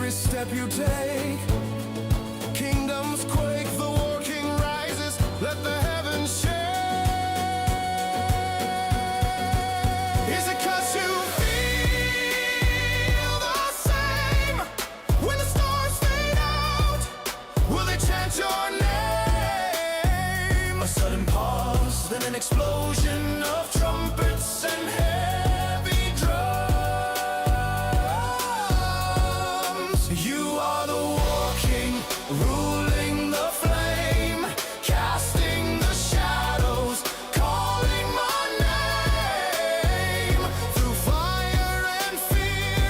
every step you take. Kingdoms quake, the war king rises, let the heavens shake. Is it 'cause you feel the same? When the stars fade out, will they chant your name? A sudden pause, then an explosion of trumpets and heavy drums. You are the war king, ruling the flame, casting the shadows, calling my name. Through fire and fear,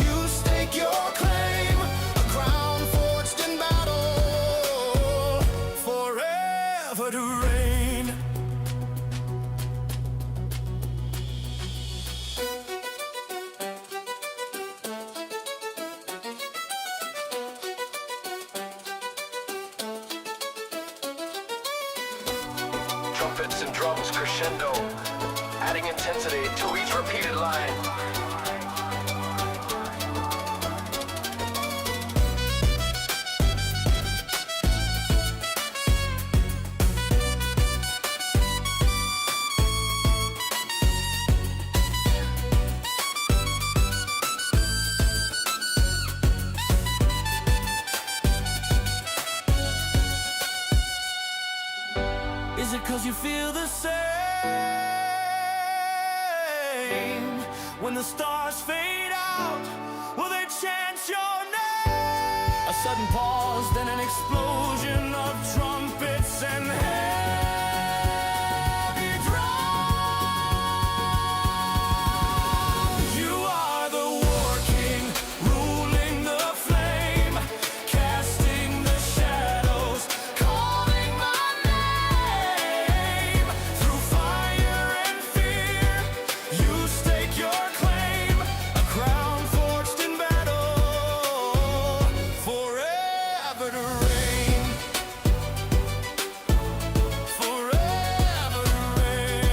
you stake your claim, a crown forged in battle, forever to reign. Trumpets and drums crescendo, adding intensity to each repeated line. Is it 'cause you feel the same? When the stars fade out, will they chant your name? A sudden pause, then an explosion of trumpets and heavy drums. You are the war king, ruling the flame, casting the shadows, calling my name. Through fire and fear, you stake your claim, a crown forged in battle, forever to reign. Forever to reign.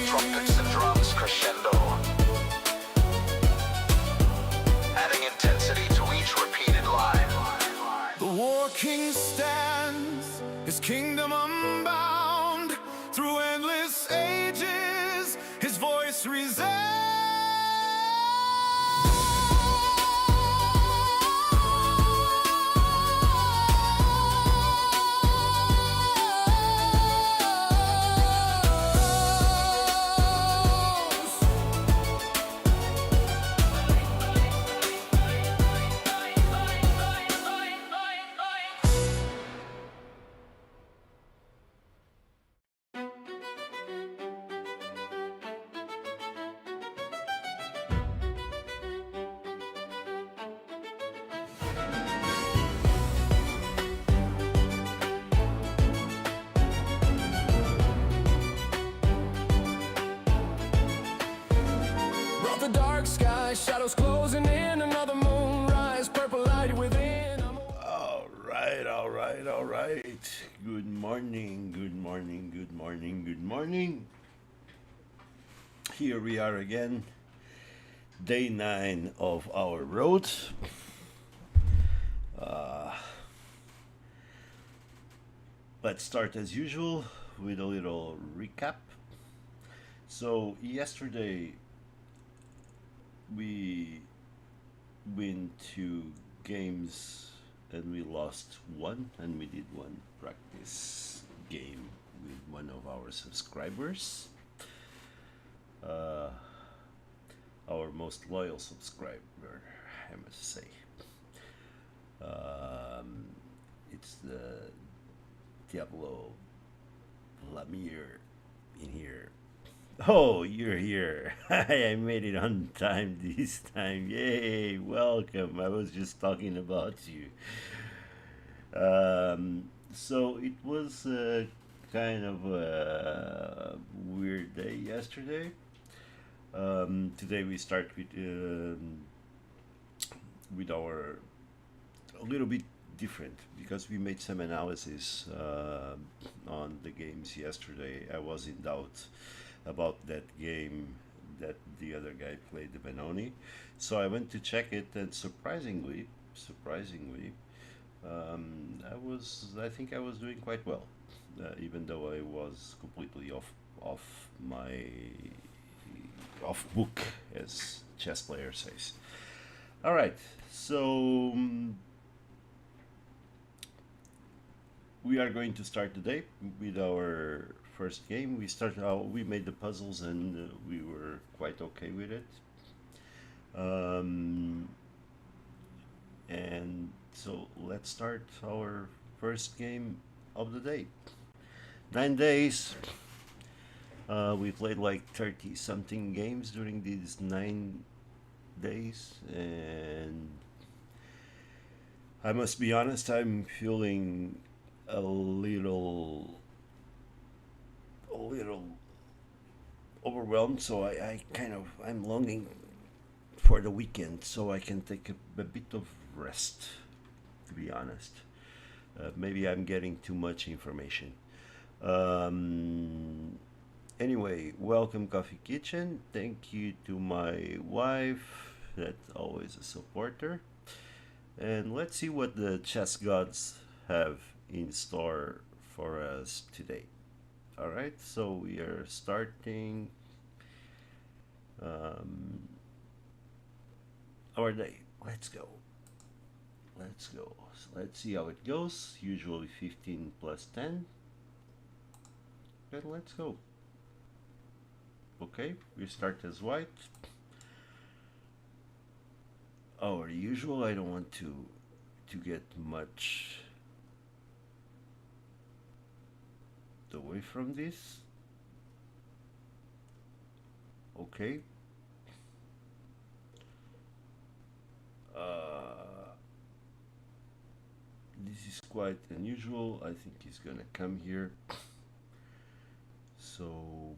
Trumpets and drums crescendo, adding intensity to each repeated line. The war king stands, his kingdom unbound. Through endless ages, his voice resounds. Brought the dark sky, shadows closing in, another moonrise, purple light within. All right, all right, all right. Good morning, good morning, good morning, good morning. Here we are again, day 9 of our road. Let's start as usual with a little recap. So, yesterday we went to games and we lost one, and we did one practice game with one of our subscribers, our most loyal subscriber, I must say. It's the Diablo Lamir in here. Oh, you're here. I made it on time this time. Yay, welcome. I was just talking about you. So it was kind of a weird day yesterday. Today we start with our a little bit different because we made some analysis on the games yesterday. I was in doubt about that game that the other guy played the Benoni. So I went to check it, and surprisingly, I think I was doing quite well, even though I was completely off my off book, as chess player says. All right, so we are going to start the day with our first game. We made the puzzles, and we were quite okay with it. Um, and so let's start our first game of the day. 9 days. We played like 30 something games during these 9 days, and I must be honest, I'm feeling a little overwhelmed. So I'm longing for the weekend so I can take a bit of rest. To be honest, maybe I'm getting too much information. Um, Anyway, welcome Coffee Kitchen. Thank you to my wife, that's always a supporter. And let's see what the chess gods have in store for us today. All right, so we are starting um, our day. Let's go. Let's go. So let's see how it goes. Usually 15 plus 10. Then let's go. Okay, we start as white. Our usual. I don't want to get much away from this. Okay. This is quite unusual. I think he's gonna come here. So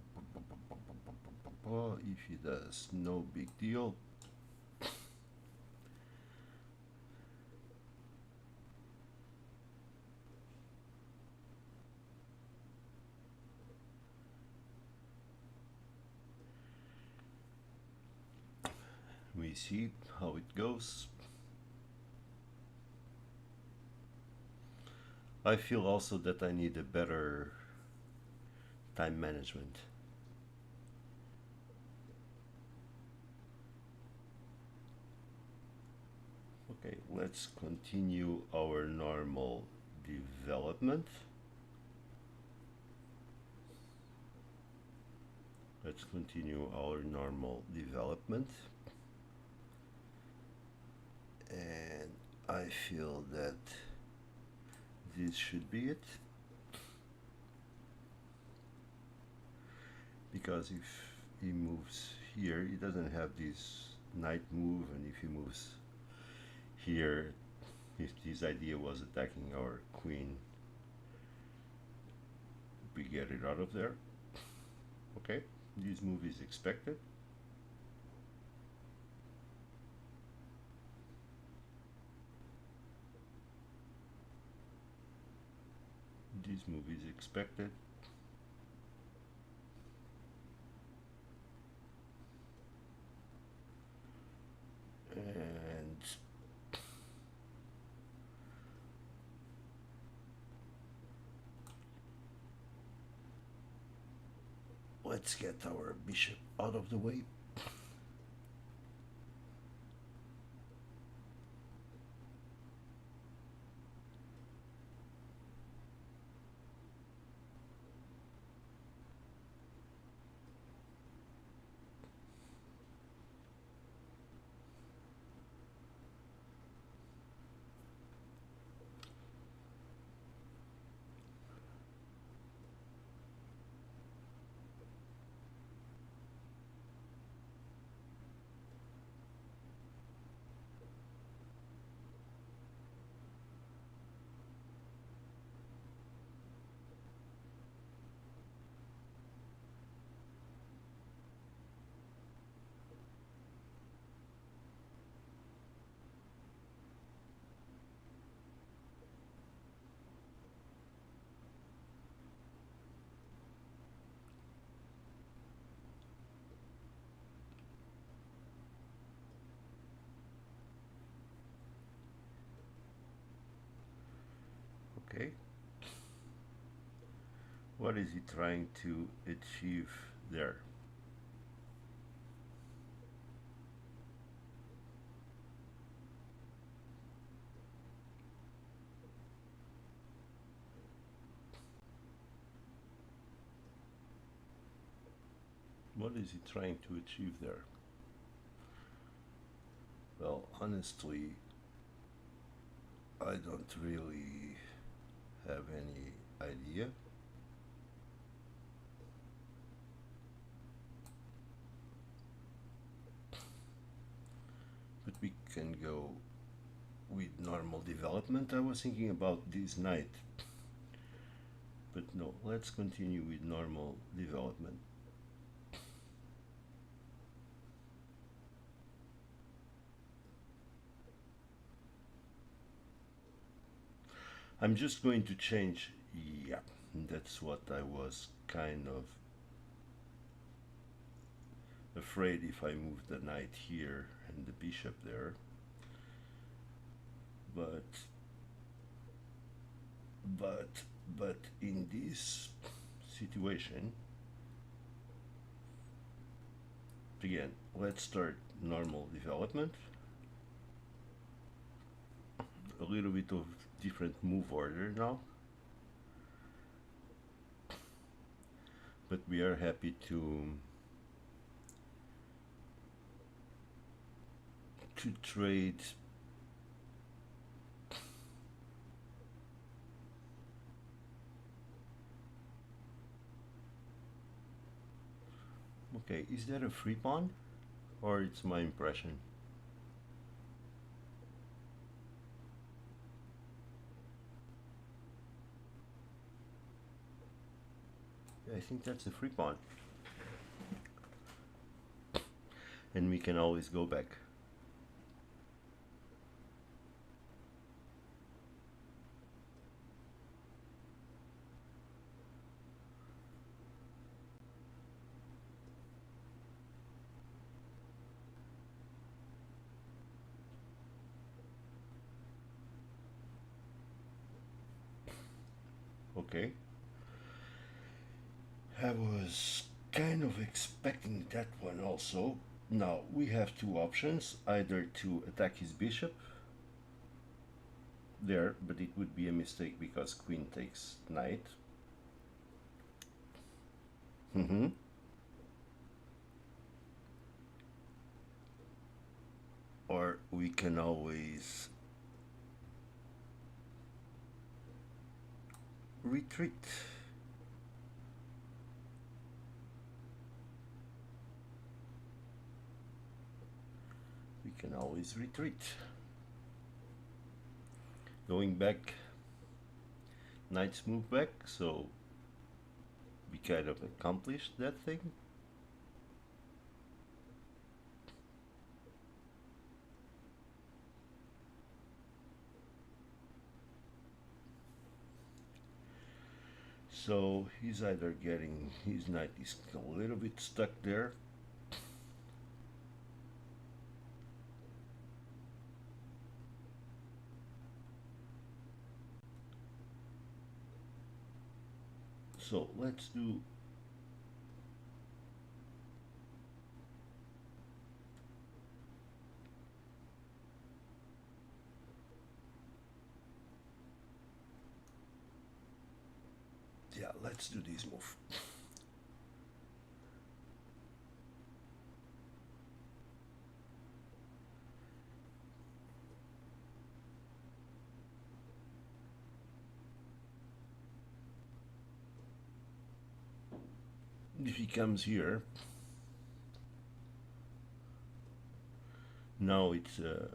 if he does, no big deal. We see how it goes. I feel also that I need a better time management. Okay, let's continue our normal development. Let's continue our normal development. And I feel that this should be it. Because if he moves here, he doesn't have this knight move, and if he moves here, if his idea was attacking our queen, we get it out of there. Okay, this move is expected. This move is expected. And let's get our bishop out of the way. What is he trying to achieve there? What is he trying to achieve there? Well, honestly, I don't really have any idea. But we can go with normal development. I was thinking about this knight. But no, let's continue with normal development. I'm just going to change, yeah, that's what I was kind of afraid if I move the knight here and the bishop there. But, but, but in this situation, again, let's start normal development. A little bit of different move order now. But we are happy to trade okay, is that a free pawn or it's my impression? I think that's a free pawn. And we can always go back. Okay. I was kind of expecting that one also. Now we have two options, either to attack his bishop there, but it would be a mistake because queen takes knight. Or we can always retreat. We can always retreat. Going back, knights move back, so we kind of accomplished that thing. So he's either getting, his knight is a little bit stuck there. So let's do yeah, let's do this move. If he comes here, now it's a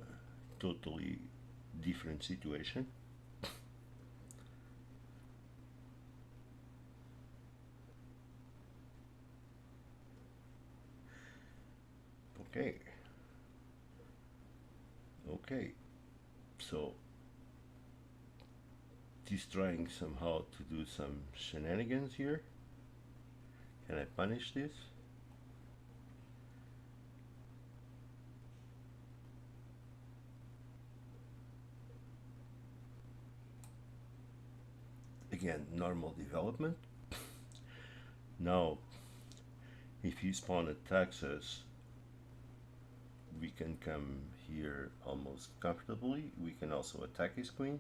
totally different situation. Okay. Okay. So he's trying somehow to do some shenanigans here. Can I punish this? Again, normal development. Now, if he spawn attacks us, we can come here almost comfortably. We can also attack his queen.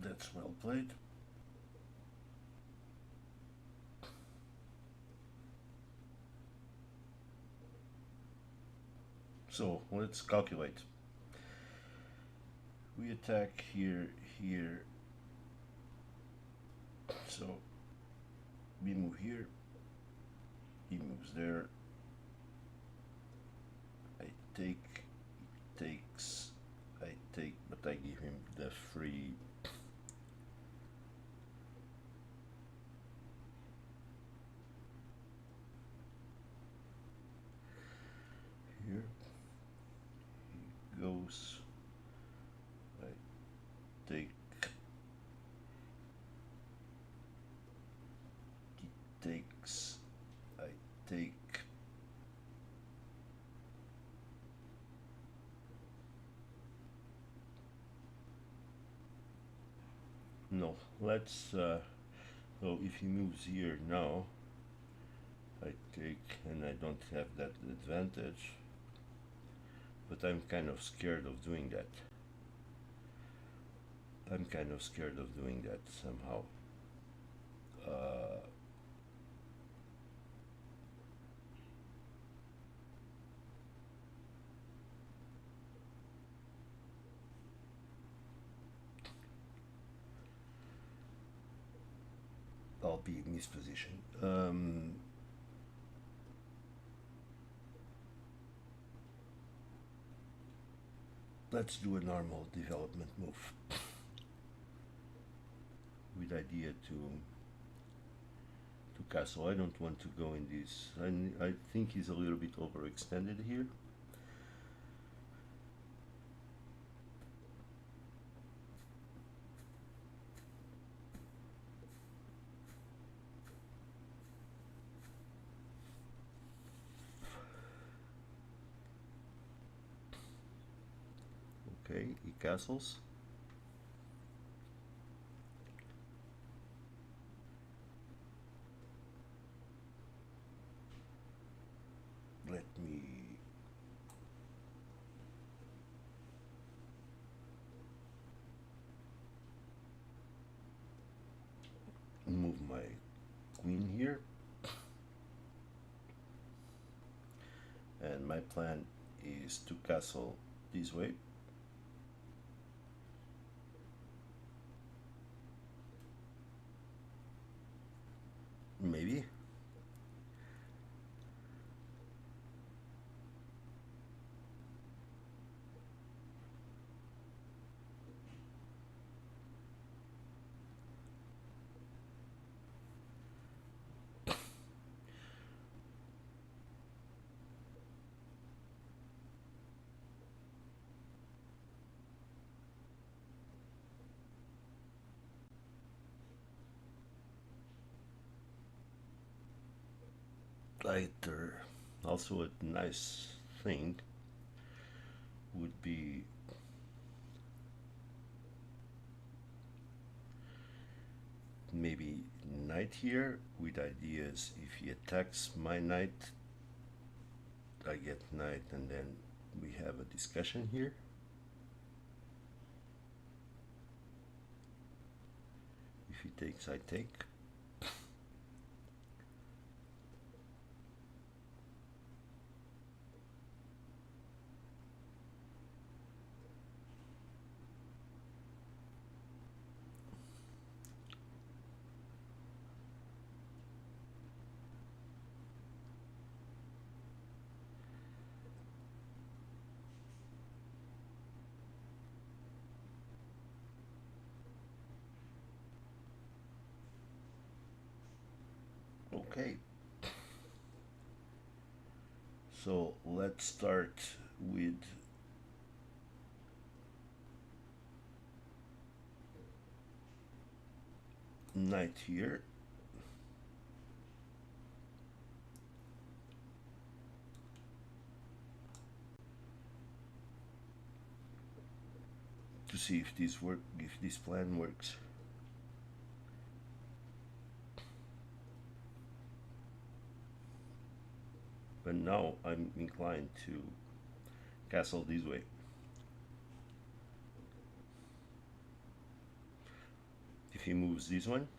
That's well played. So let's calculate. We attack here, here. So we move here. He moves there. I take, he takes, I take, but I give him the free. Here he goes. I take. He takes. I take. No, let's. So if he moves here now, I take, and I don't have that advantage. But I'm kind of scared of doing that. I'm kind of scared of doing that somehow. I'll be in this position. Let's do a normal development move with idea to castle. I don't want to go in this. I think he's a little bit overextended here. Okay, he castles. Let me move my queen here. And my plan is to castle this way. Maybe. Later, also a nice thing would be maybe knight here with ideas. If he attacks my knight, I get knight, and then we have a discussion here. If he takes, I take. Okay, so let's start with knight here. To see if this plan works. But now I'm inclined to castle this way. If he moves this one,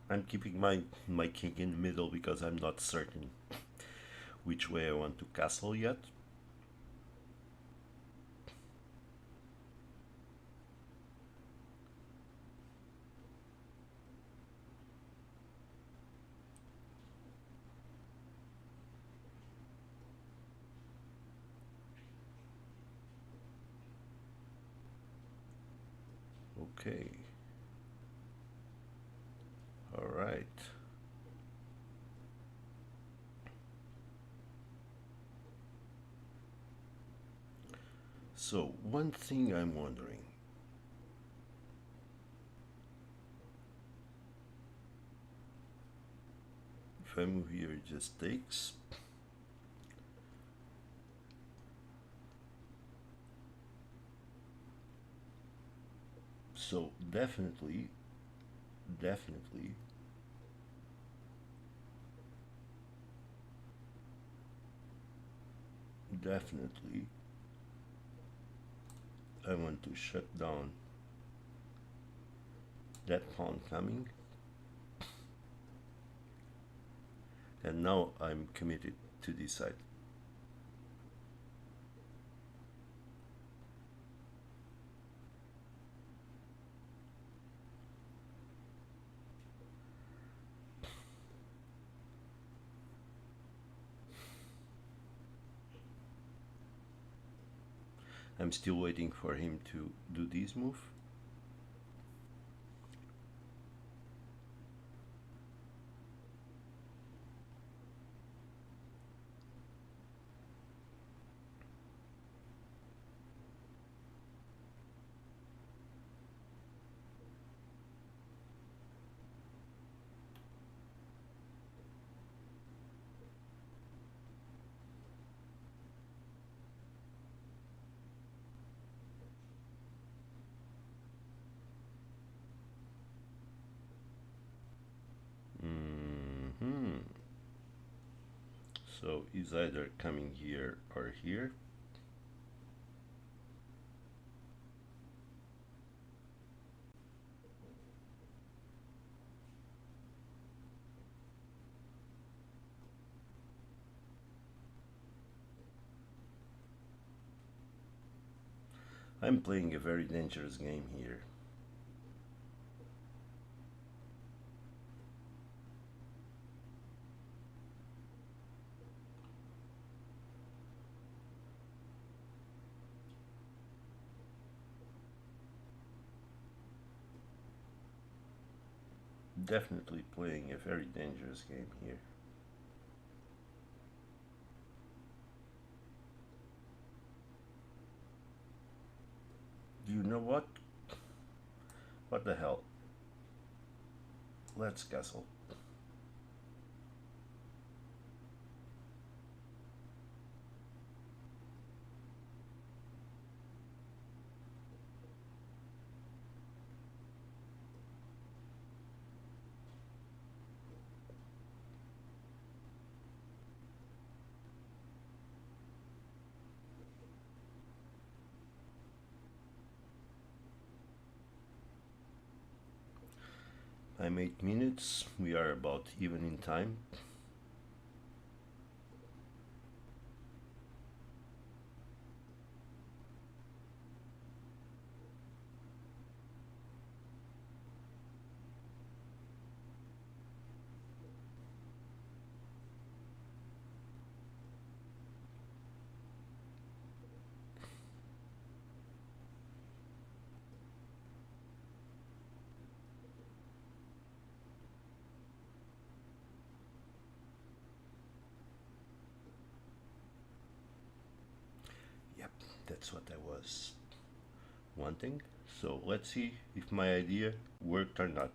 I'm keeping my king in the middle because I'm not certain which way I want to castle yet. Okay. All right. So one thing I'm wondering, if I move here, it just takes. So definitely, definitely, definitely, I want to shut down that pawn coming. And now I'm committed to this side. I'm still waiting for him to do this move. Hmm. So he's either coming here or here. I'm playing a very dangerous game here. Definitely playing a very dangerous game here. Do you know what? What the hell? Let's castle. I'm 8 minutes. We are about even in time. That's what I was wanting. So let's see if my idea worked or not.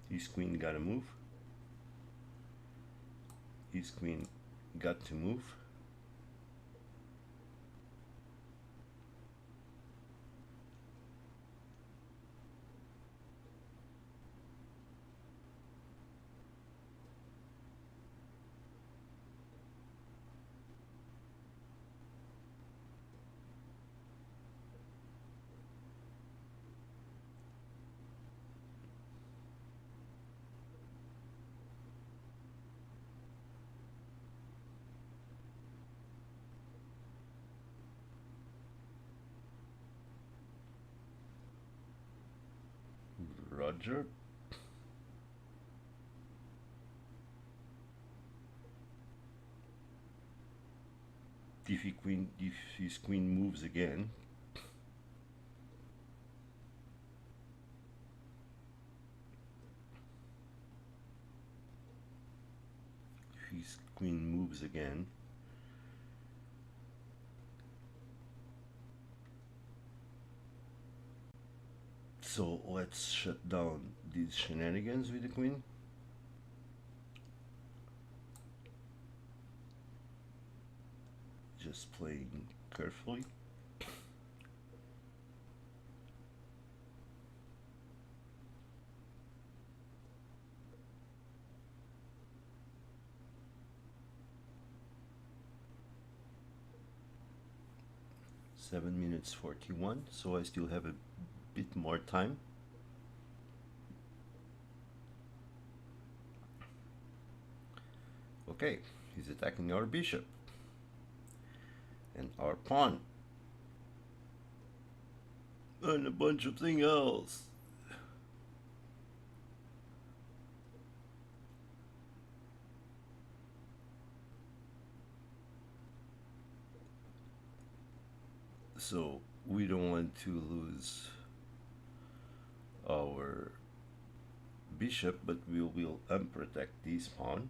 His queen gotta move. His queen got to move. Roger. If his queen moves again, if his queen moves again, so let's shut down these shenanigans with the queen. Just playing carefully. Seven minutes 41, so I still have a bit more time. Okay, he's attacking our bishop and our pawn and a bunch of things else. So we don't want to lose our bishop, but we will unprotect this pawn.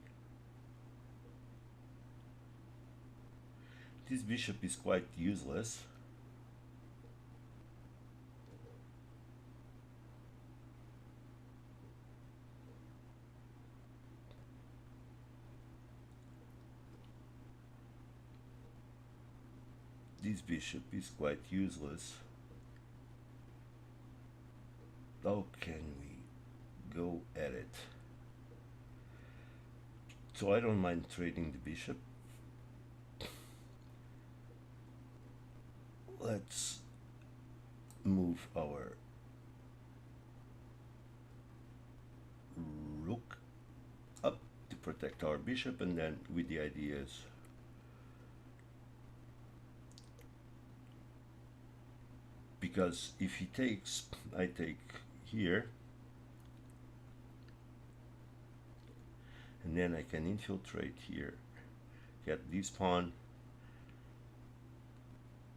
This bishop is quite useless. This bishop is quite useless. How can we go at it? So I don't mind trading the bishop. Let's move our rook up to protect our bishop, and then with the ideas because if he takes, I take here, and then I can infiltrate here, get this pawn,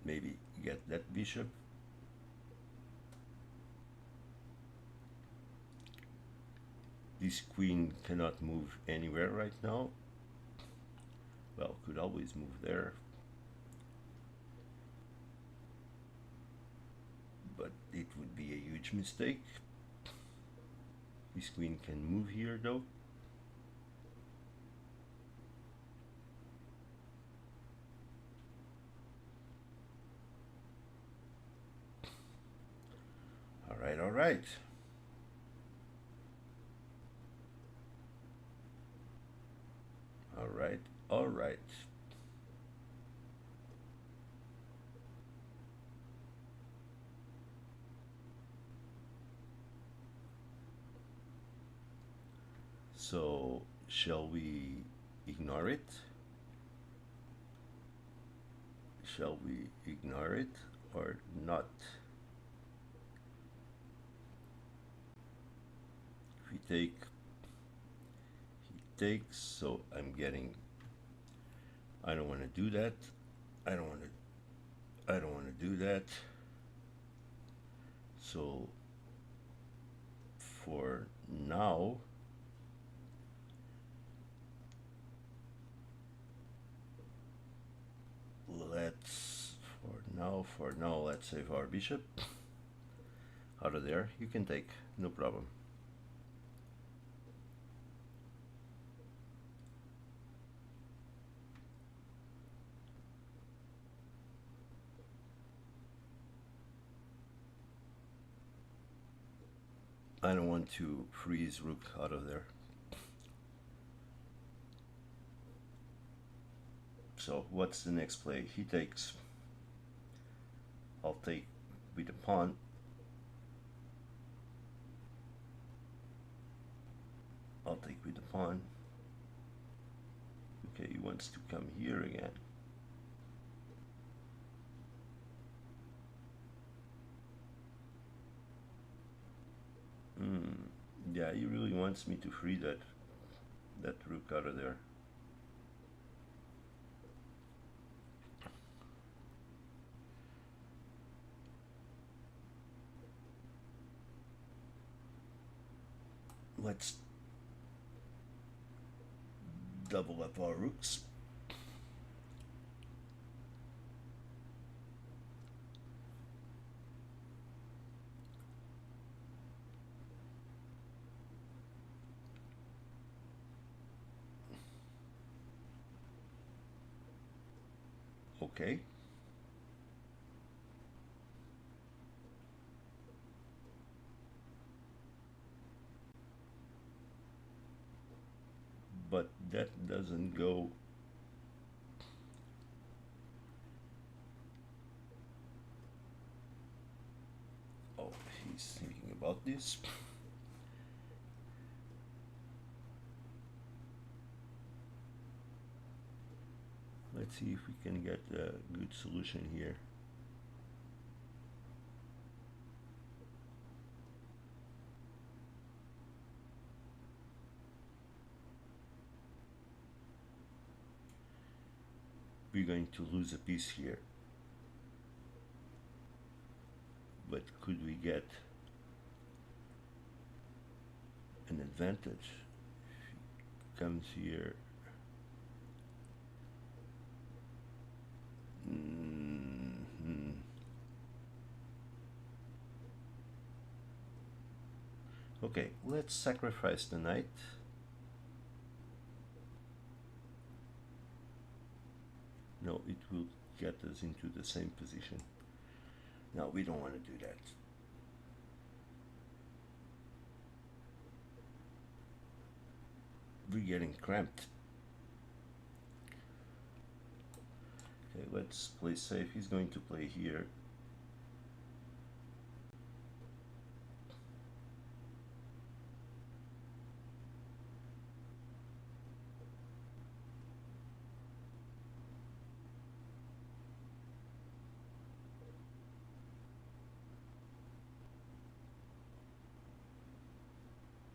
maybe get that bishop. This queen cannot move anywhere right now. Well, could always move there. But it would be a huge mistake. This queen can move here though. Alright, alright. Alright, alright. So, shall we ignore it? Shall we ignore it or not? If we take, he takes, so I'm getting, I don't want to do that. I don't want to do that. So for now, let's save our bishop out of there. You can take, no problem. I don't want to freeze rook out of there. So what's the next play? He takes. I'll take with the pawn. I'll take with the pawn. Okay, he wants to come here again. Yeah, he really wants me to free that rook out of there. Let's double up our rooks. Okay. But that doesn't go. Oh, he's thinking about this. Let's see if we can get a good solution here. We're going to lose a piece here. But could we get an advantage? If he comes here. Okay, let's sacrifice the knight. No, it will get us into the same position. No, we don't want to do that. We're getting cramped. Okay, let's play safe. He's going to play here.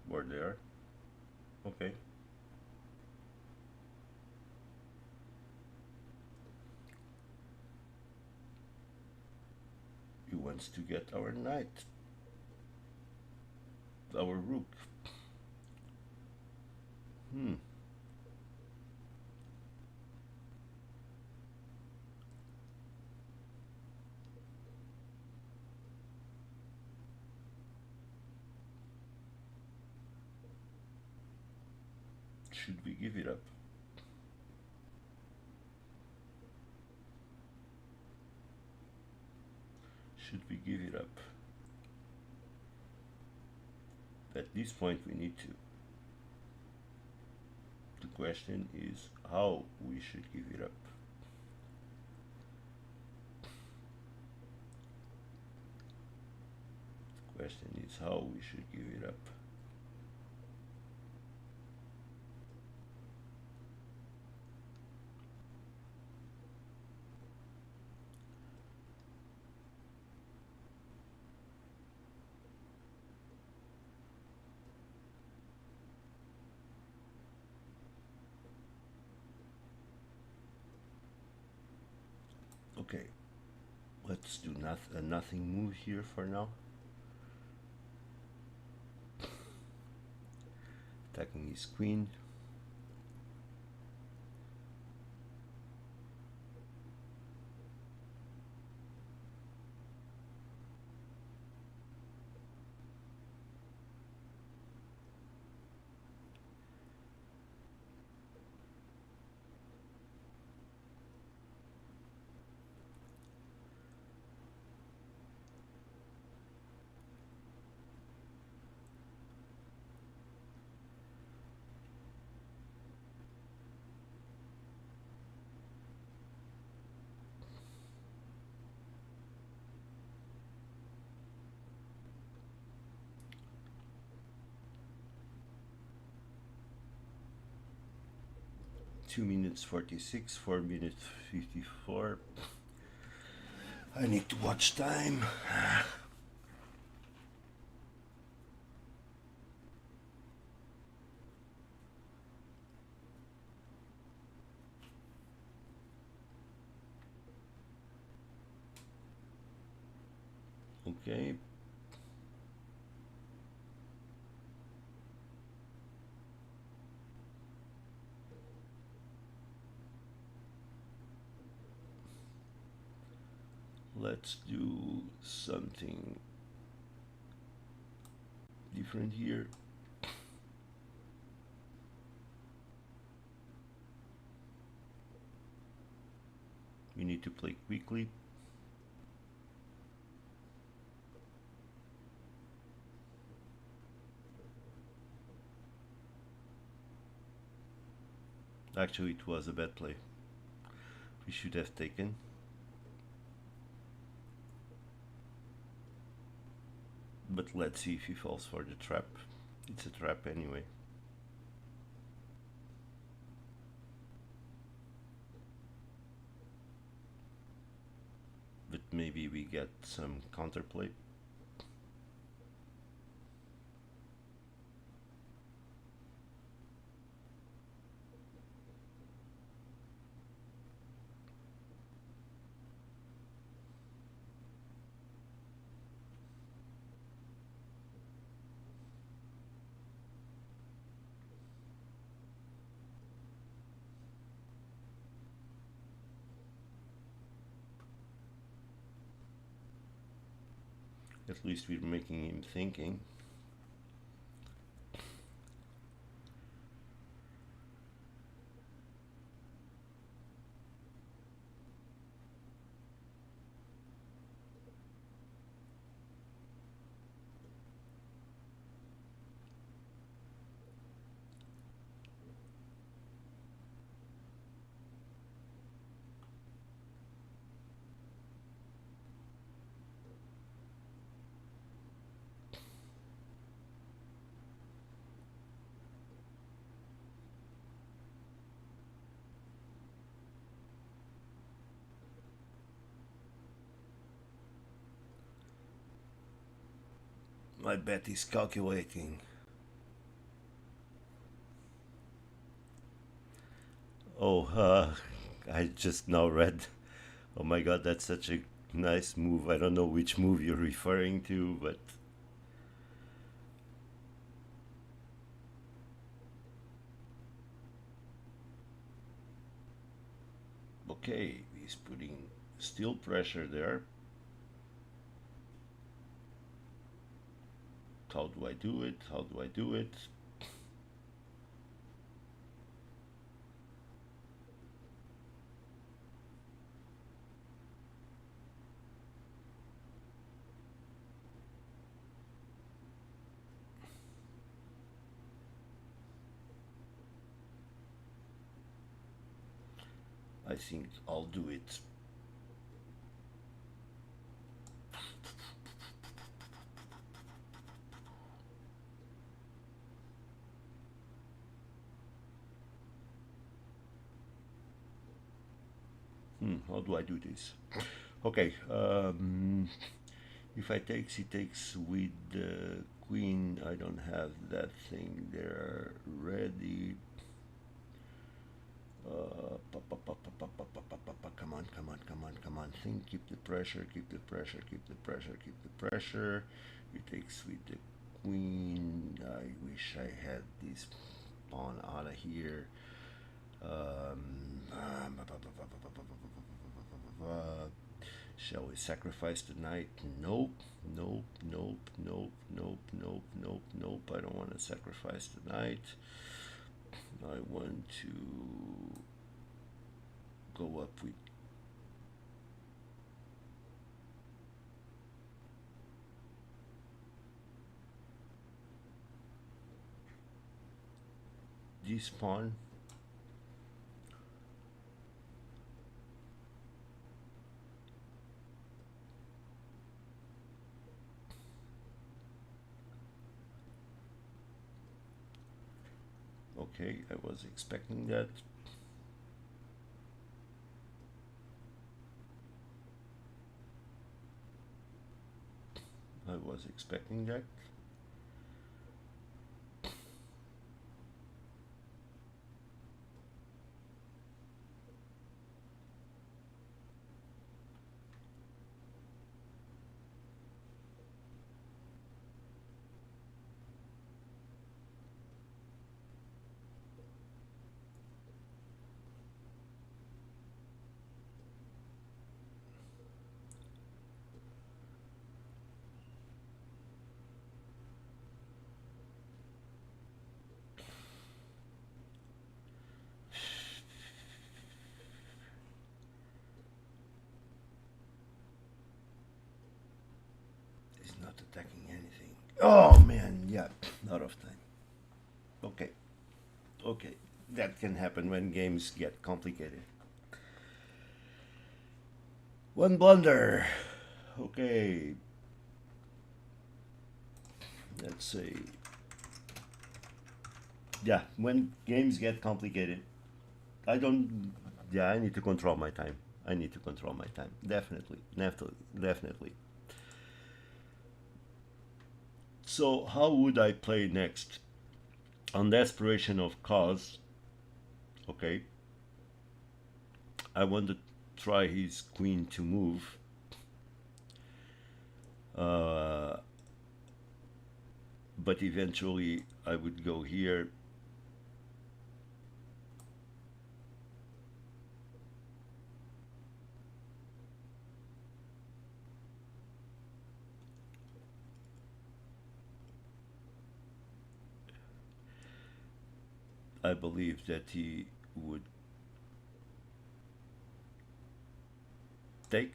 We're there. Okay. He wants to get our knight. Our rook. Should we give it up? Should we give it up? At this point we need to. The question is how we should give it up. The question is how we should give it up. Okay, let's do a nothing move here for now. his queen. Two minutes 46, 4 minutes 54. I need to watch time. Okay. Let's do something different here. We need to play quickly. Actually, it was a bad play. We should have taken. But let's see if he falls for the trap. It's a trap anyway. But maybe we get some counterplay. At least we're making him thinking. My bet is calculating. Oh, I just now read. Oh my god, that's such a nice move. I don't know which move you're referring to, but okay, he's putting still pressure there. How do I do it? How do I do it? I think I'll do it. How do I do this? Okay, if I takes, he takes with the queen. I don't have that thing there ready. Come on, come on, come on, come on. Think, keep the pressure, keep the pressure, keep the pressure, keep the pressure. He takes with the queen. I wish I had this pawn out of here. Shall we sacrifice the knight? Nope, nope, nope, nope, nope, nope, nope, nope. I don't want to sacrifice the knight. I want to go up with this pawn. Okay, I was expecting that. I was expecting that. He's not attacking anything. Oh man, yeah, out of time. Okay, okay, that can happen when games get complicated. One blunder. Okay, let's see. Yeah, when games get complicated, I don't. Yeah, I need to control my time. I need to control my time. Definitely, definitely, definitely. So, how would I play next? On desperation of cause, okay, I want to try his queen to move. Uh, but eventually, I would go here. I believe that he would take,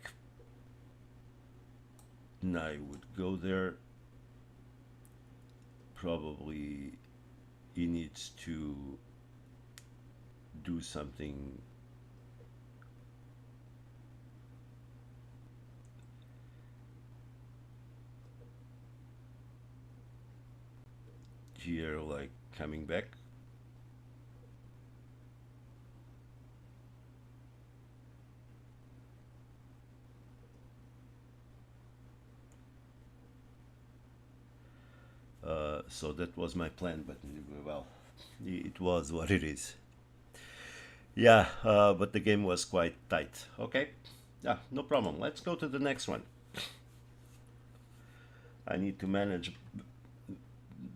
and I would go there. Probably he needs to do something here, like coming back. So that was my plan, but well, it was what it is. Yeah, but the game was quite tight. Okay, yeah, no problem. Let's go to the next one. I need to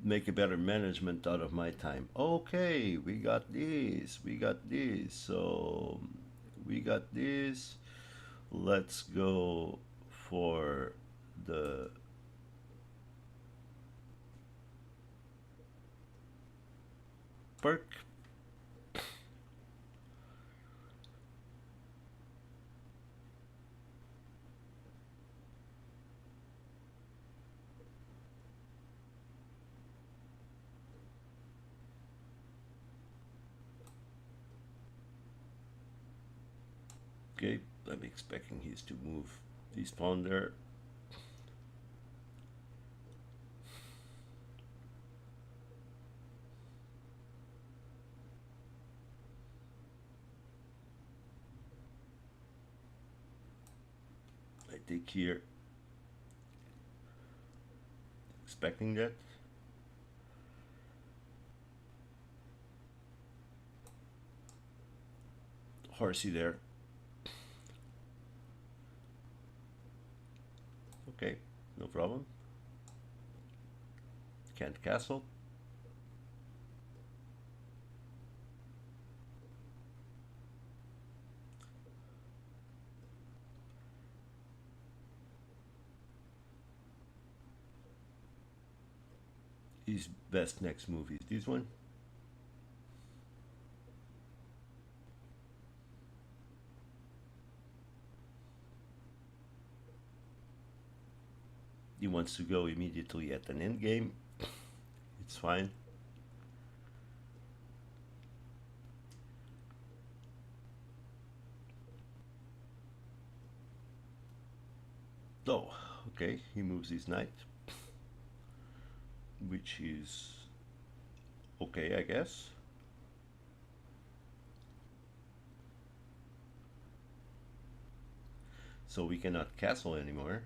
make a better management out of my time. Okay, we got this, we got this, so we got this. Let's go for the perk. Okay, I'm expecting his to move this pawn there. I take here, expecting that. Horsey there. Okay, no problem. Can't castle. his best next move is this one. He wants to go immediately at an endgame. It's fine. Oh, okay, he moves his knight, which is okay, I guess. So we cannot castle anymore.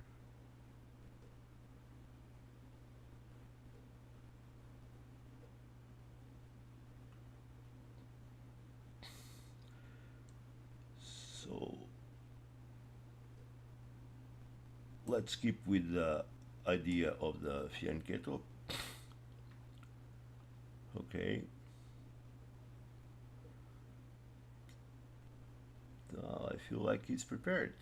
So let's keep with the idea of the fianchetto. Okay. I feel like he's prepared.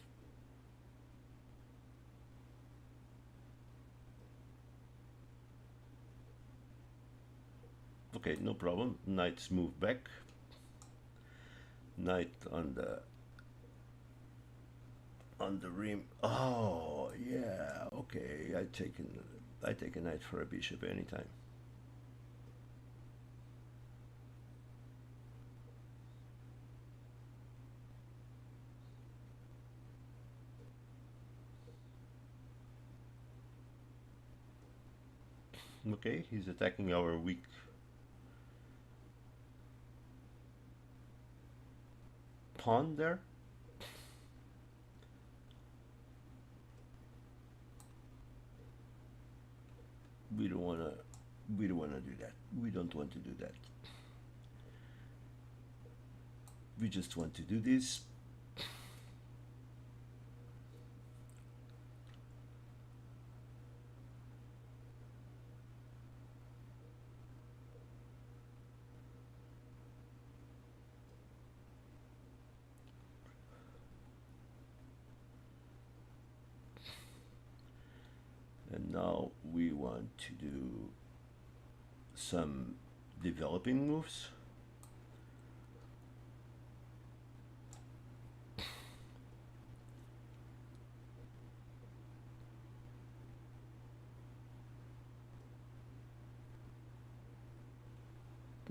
Okay, no problem. Knights move back. Knight on the rim. Oh yeah. Okay, I take a knight for a bishop anytime. Okay, he's attacking our weak pawn there. We don't wanna we don't wanna do that. We don't want to do that. We just want to do this. And now we want to do some developing moves.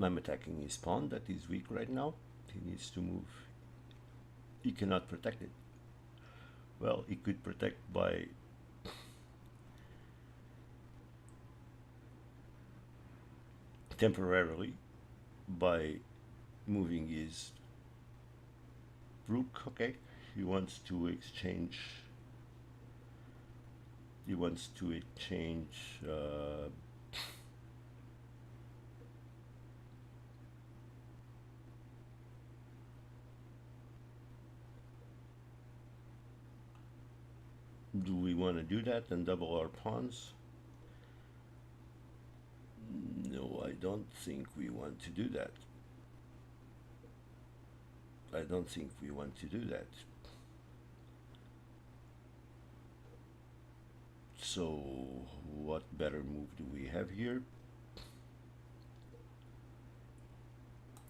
I'm attacking his pawn that is weak right now. He needs to move. He cannot protect it. Well, he could protect by temporarily by moving his rook. Okay, he wants to exchange. He wants to exchange. Do we want to do that and double our pawns? No, I don't think we want to do that. I don't think we want to do that. So, what better move do we have here?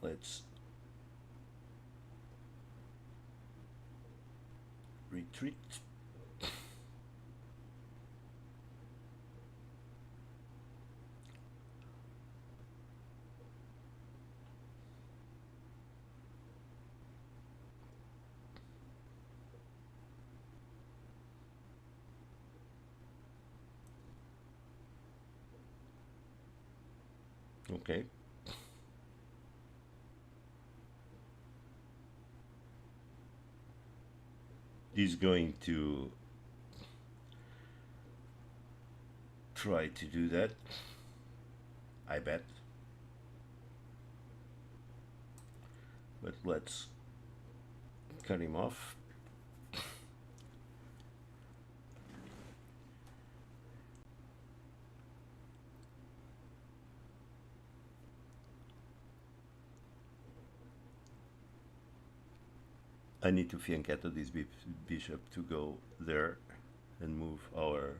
Let's retreat. Okay. He's going to try to do that, I bet. But let's cut him off. I need to fianchetto this bishop to go there and move our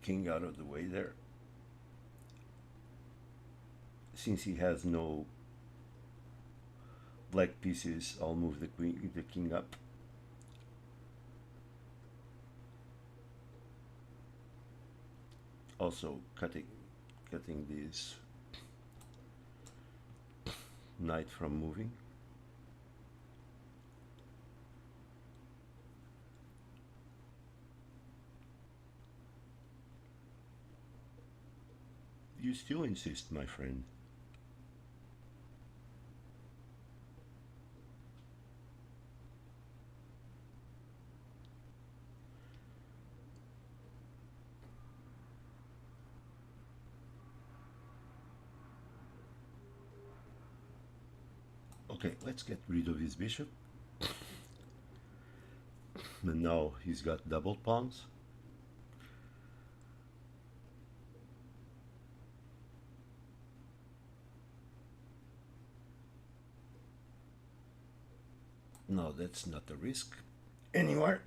king out of the way there. Since he has no black pieces, I'll move the king up. Also cutting this knight from moving. You still insist, my friend. Okay, let's get rid of his bishop. And now he's got double pawns. No, that's not a risk anywhere.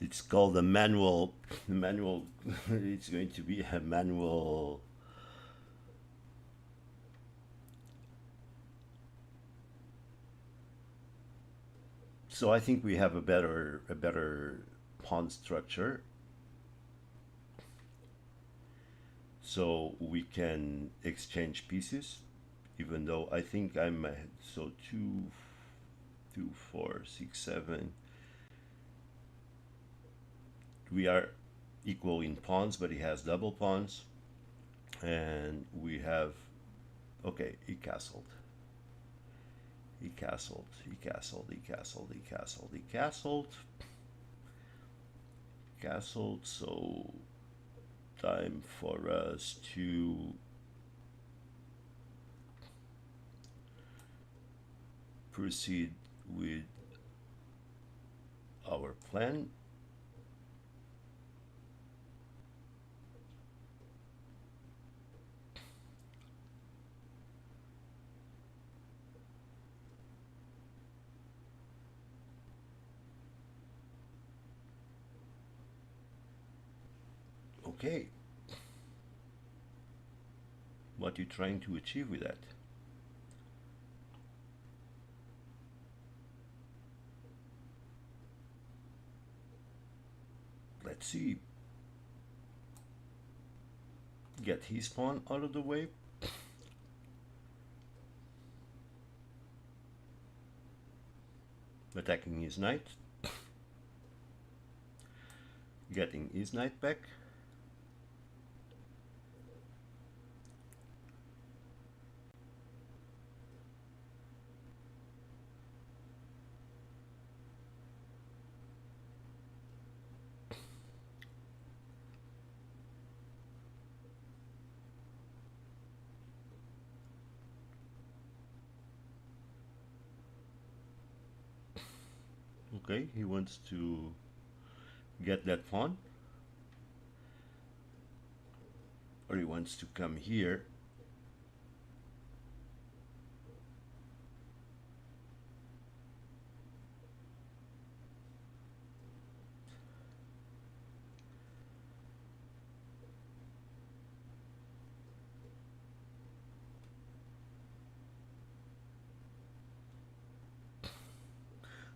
It's called a manual. It's going to be a manual. So I think we have a better pawn structure. So we can exchange pieces, even though I think I'm ahead. So 2, 4, 6, 7. We are equal in pawns, but he has double pawns, and we have. Okay, he castled. He castled. He castled. He castled. He castled. He castled. Castled. So time for us to proceed with our plan. Okay. What are you trying to achieve with that? Let's see. Get his pawn out of the way. Attacking his knight. Getting his knight back. Okay, he wants to get that pawn, or he wants to come here.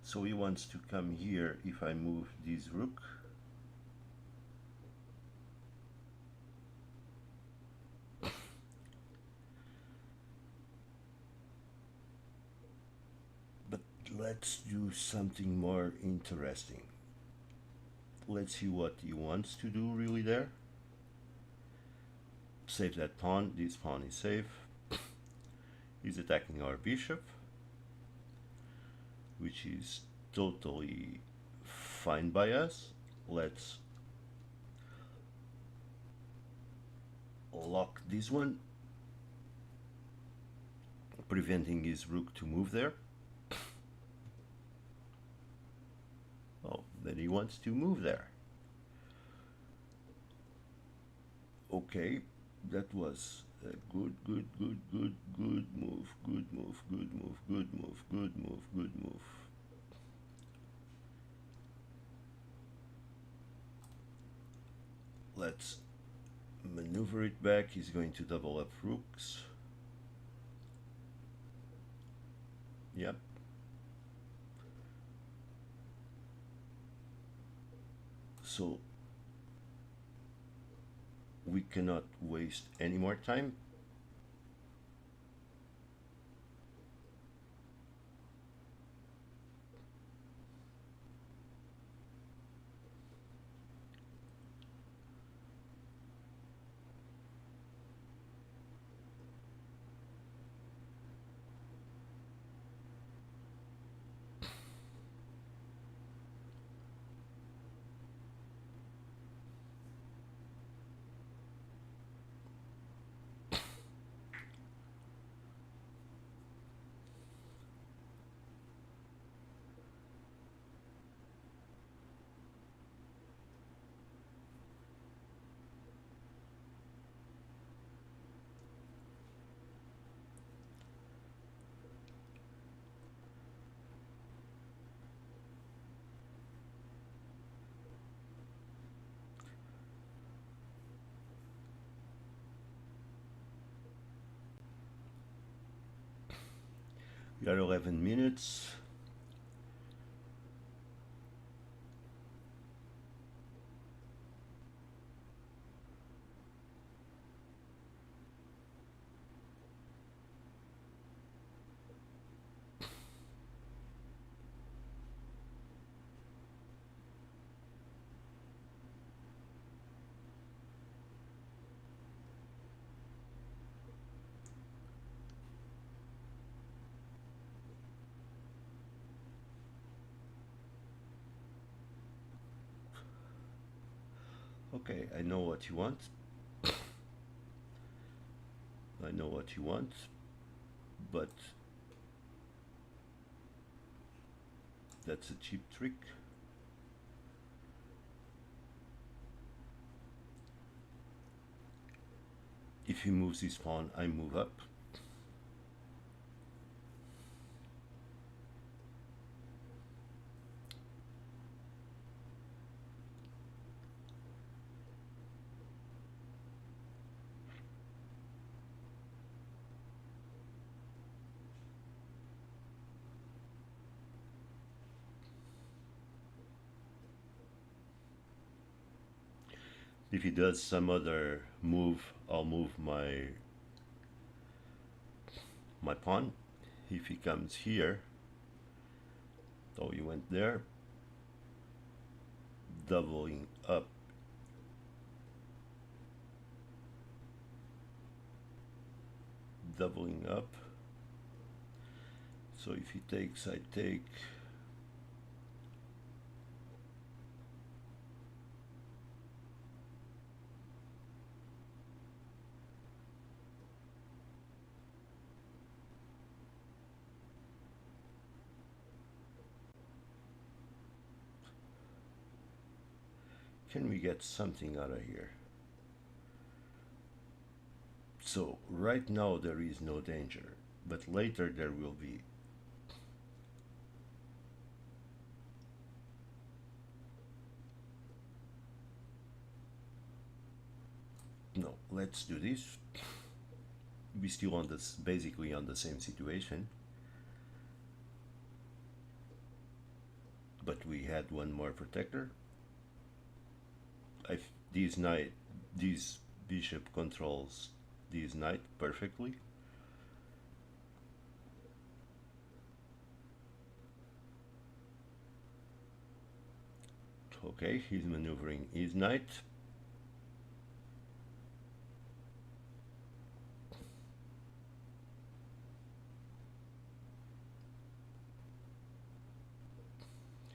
So he wants to come here if I move this rook. But let's do something more interesting. Let's see what he wants to do really there. Save that pawn. This pawn is safe. He's attacking our bishop, which is totally fine by us. Let's lock this one, preventing his rook to move there. Oh, then he wants to move there. Okay, that was Good move, good move, good move, good move, good move, good move. Let's maneuver it back. He's going to double up rooks. Yep. So we cannot waste any more time. We got 11 minutes. Okay, I know what you want. I know what you want, but that's a cheap trick. If he moves his pawn, I move up. If he does some other move, I'll move my pawn. If he comes here, oh, he went there, doubling up. Doubling up. So if he takes, I take. Can we get something out of here? So right now there is no danger, but later there will be. No, let's do this. We still on this, basically on the same situation, but we had one more protector. This bishop controls this knight perfectly. Okay, he's maneuvering his knight.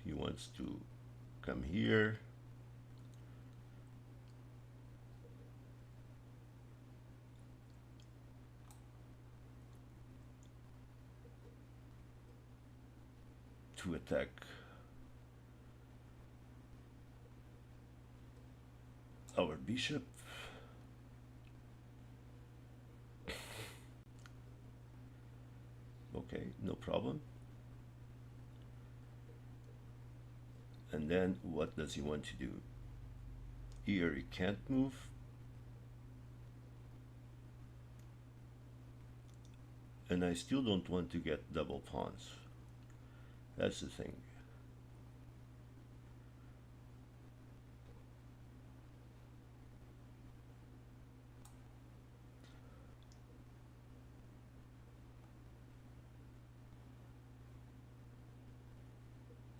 He wants to come here. To attack our bishop. Okay, no problem. And then what does he want to do? Here he can't move. And I still don't want to get double pawns. That's the thing.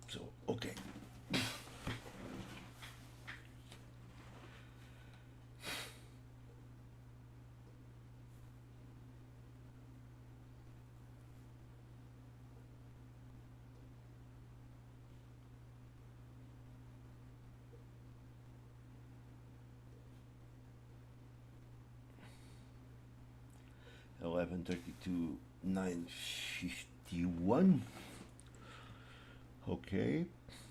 So, okay. $11.32, $9.51. Okay,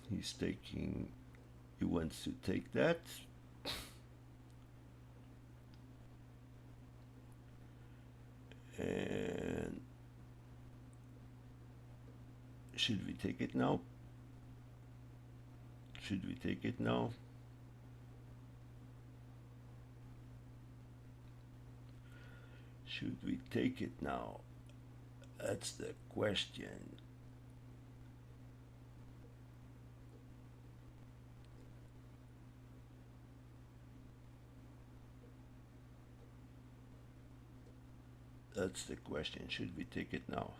he's taking. He wants to take that. And should we take it now? Should we take it now? Should we take it now? That's the question. That's the question. Should we take it now?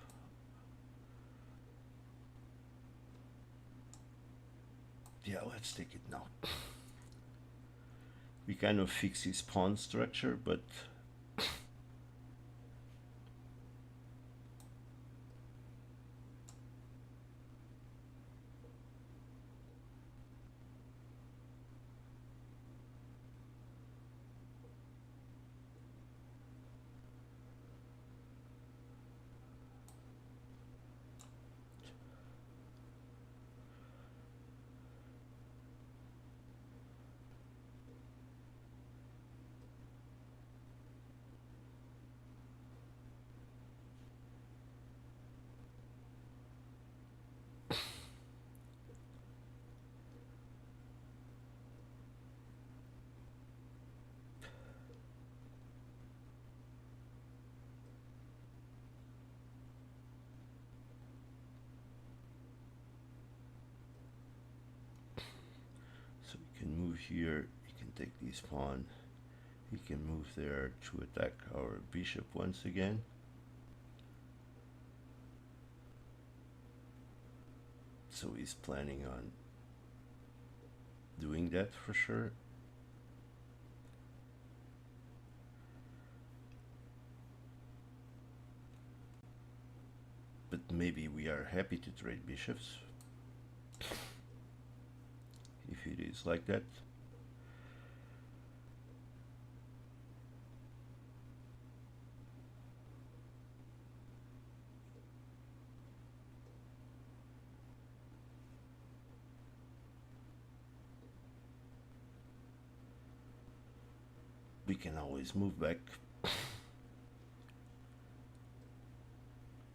Yeah, let's take it now. We kind of fix his pawn structure, but so we can move here. He can take this pawn. He can move there to attack our bishop once again. So he's planning on doing that for sure. But maybe we are happy to trade bishops. If it is like that. We can always move back.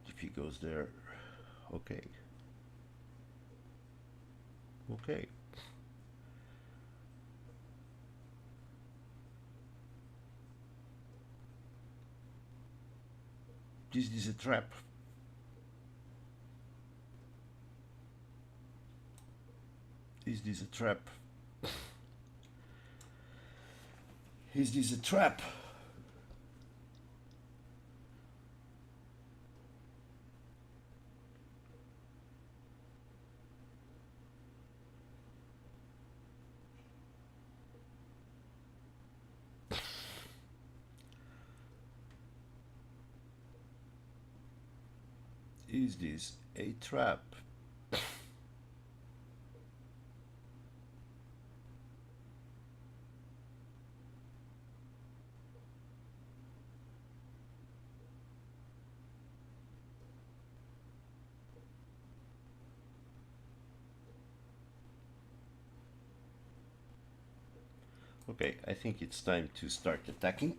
If he goes there, okay. Okay. This is a trap. Is this a trap? Is this a trap? Is this a trap? Okay, I think it's time to start attacking.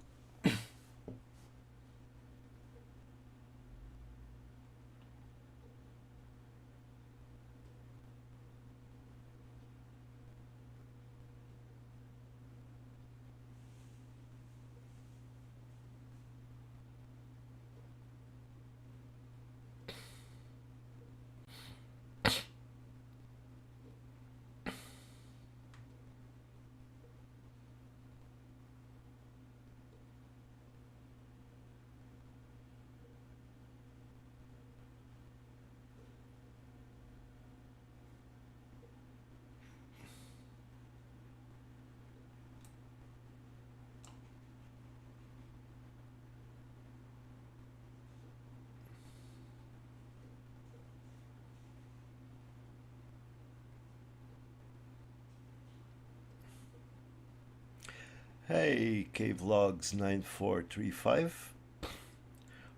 Hey, Kvlogs 9435.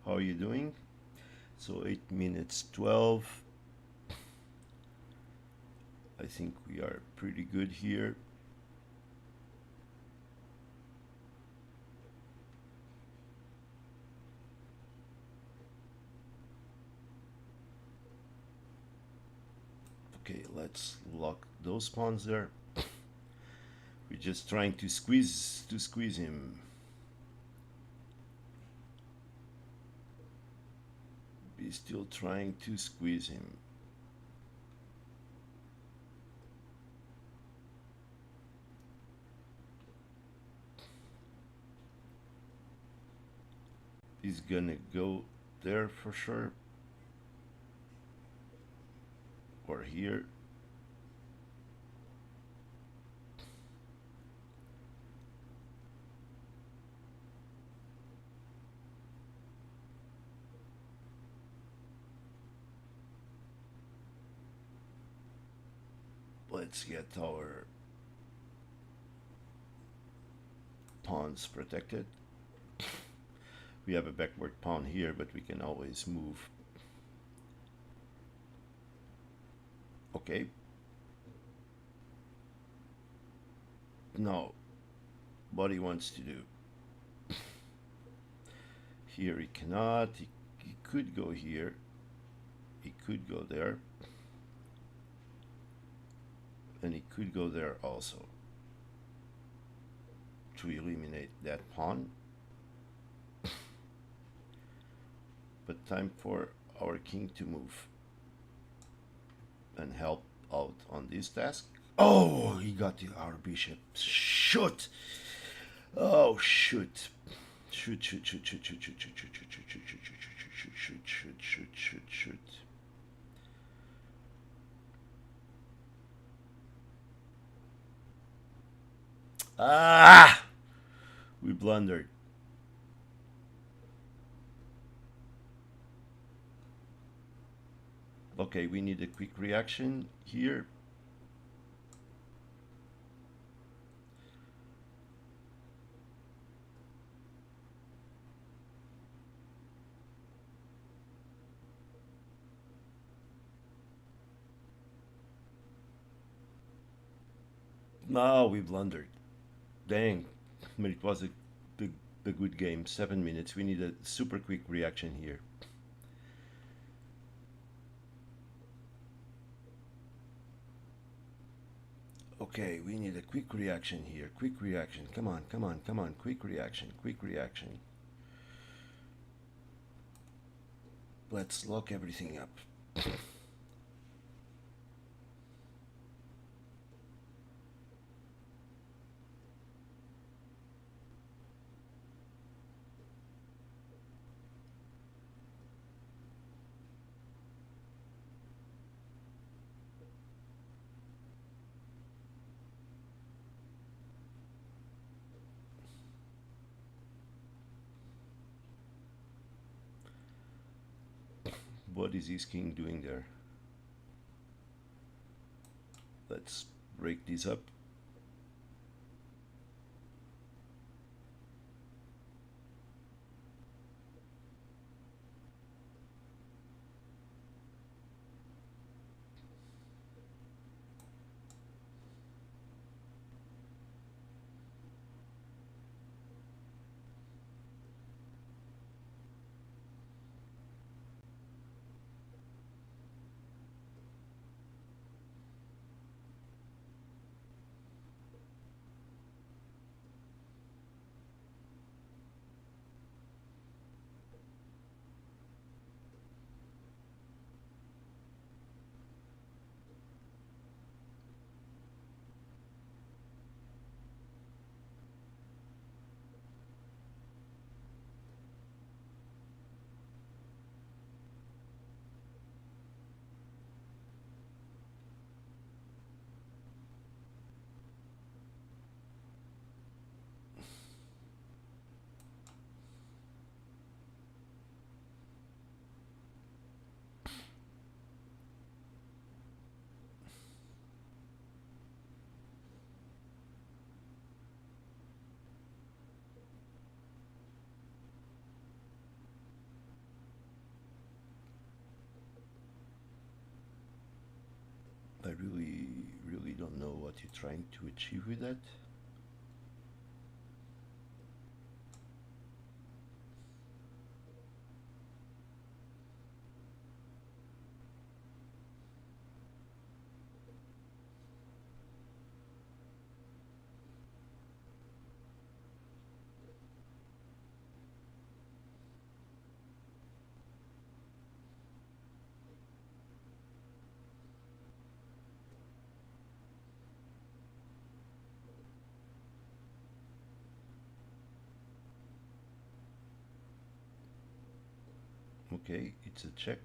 How are you doing? So 8 minutes 12. I think we are pretty good here. Okay, let's lock those pawns there. We're just trying to squeeze him. We're still trying to squeeze him. He's gonna go there for sure. Or here. Let's get our pawns protected. We have a backward pawn here, but we can always move. Okay. Now, what he wants to do. Here he cannot. He could go here. He could go there. And he could go there also. To eliminate that pawn. But time for our king to move. And help out on this task. Oh, he got our bishop. Shoot! Oh, shoot. Shoot, shoot, shoot, shoot, shoot, shoot, shoot, shoot, shoot, shoot, shoot, shoot, shoot, shoot, shoot, shoot, shoot, shoot. Ah! We blundered. Okay, we need a quick reaction here. No, we blundered. Dang. But it was a good game. 7 minutes. We need a super quick reaction here. Okay, we need a quick reaction here. Quick reaction. Come on, come on, come on. Quick reaction, quick reaction. Let's lock everything up. What is his king doing there? Let's break these up. really don't know what you're trying to achieve with that. Okay, it's a check.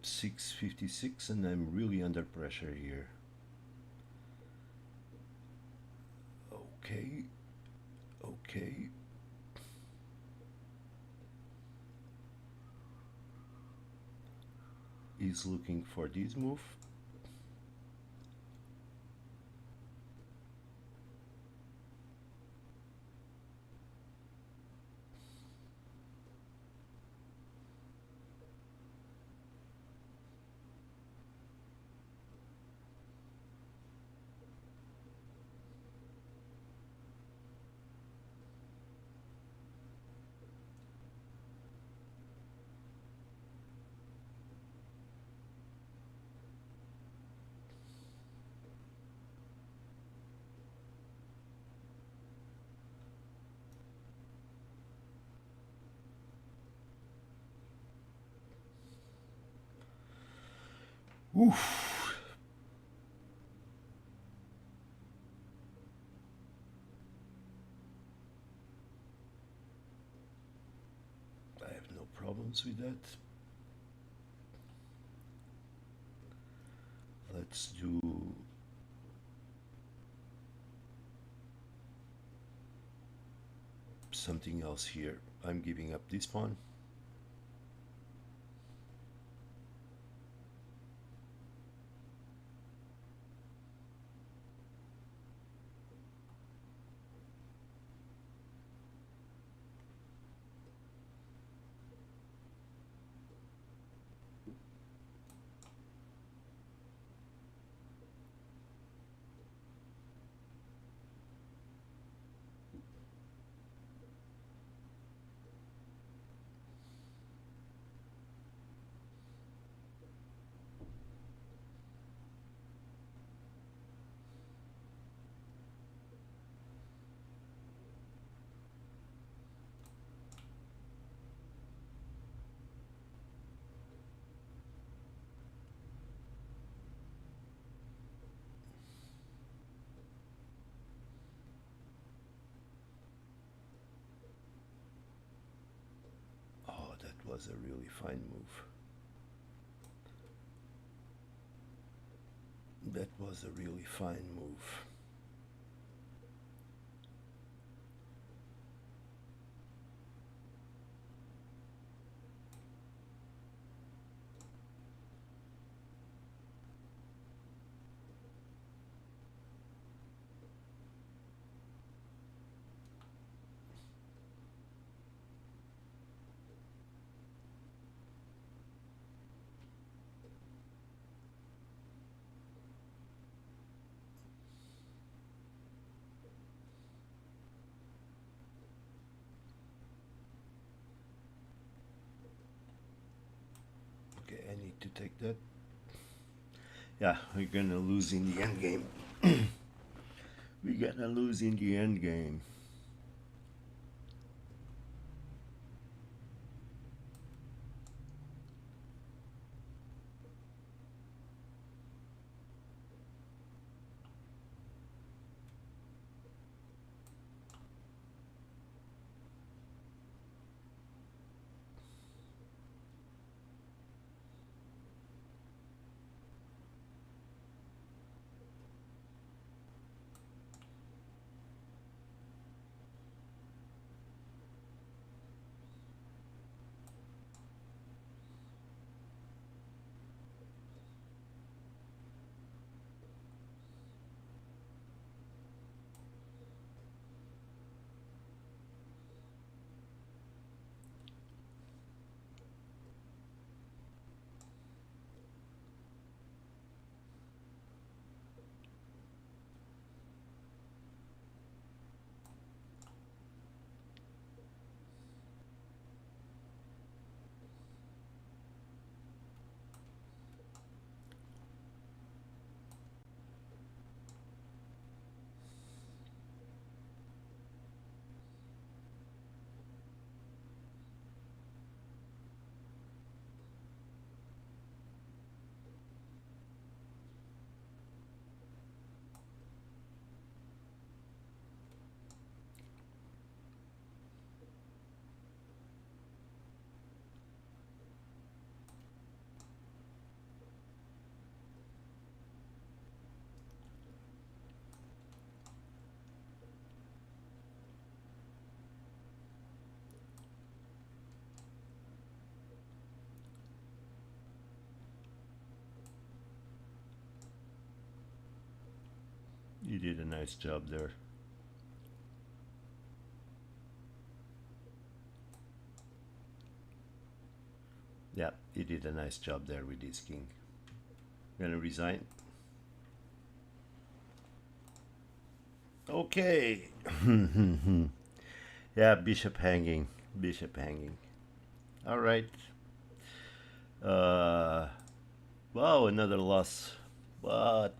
$6.56, and I'm really under pressure here. Okay, okay. He's looking for this move. Oof. I have no problems with that. Let's do something else here. I'm giving up this pawn. Oh, that was a really fine move. That was a really fine move. Okay, I need to take that. Yeah, we're gonna lose in the end game. We're gonna lose in the end game. He did a nice job there. Yeah, he did a nice job there with his king. Gonna resign. Okay. Yeah, bishop hanging. Bishop hanging. All right. Uh, wow, another loss. What?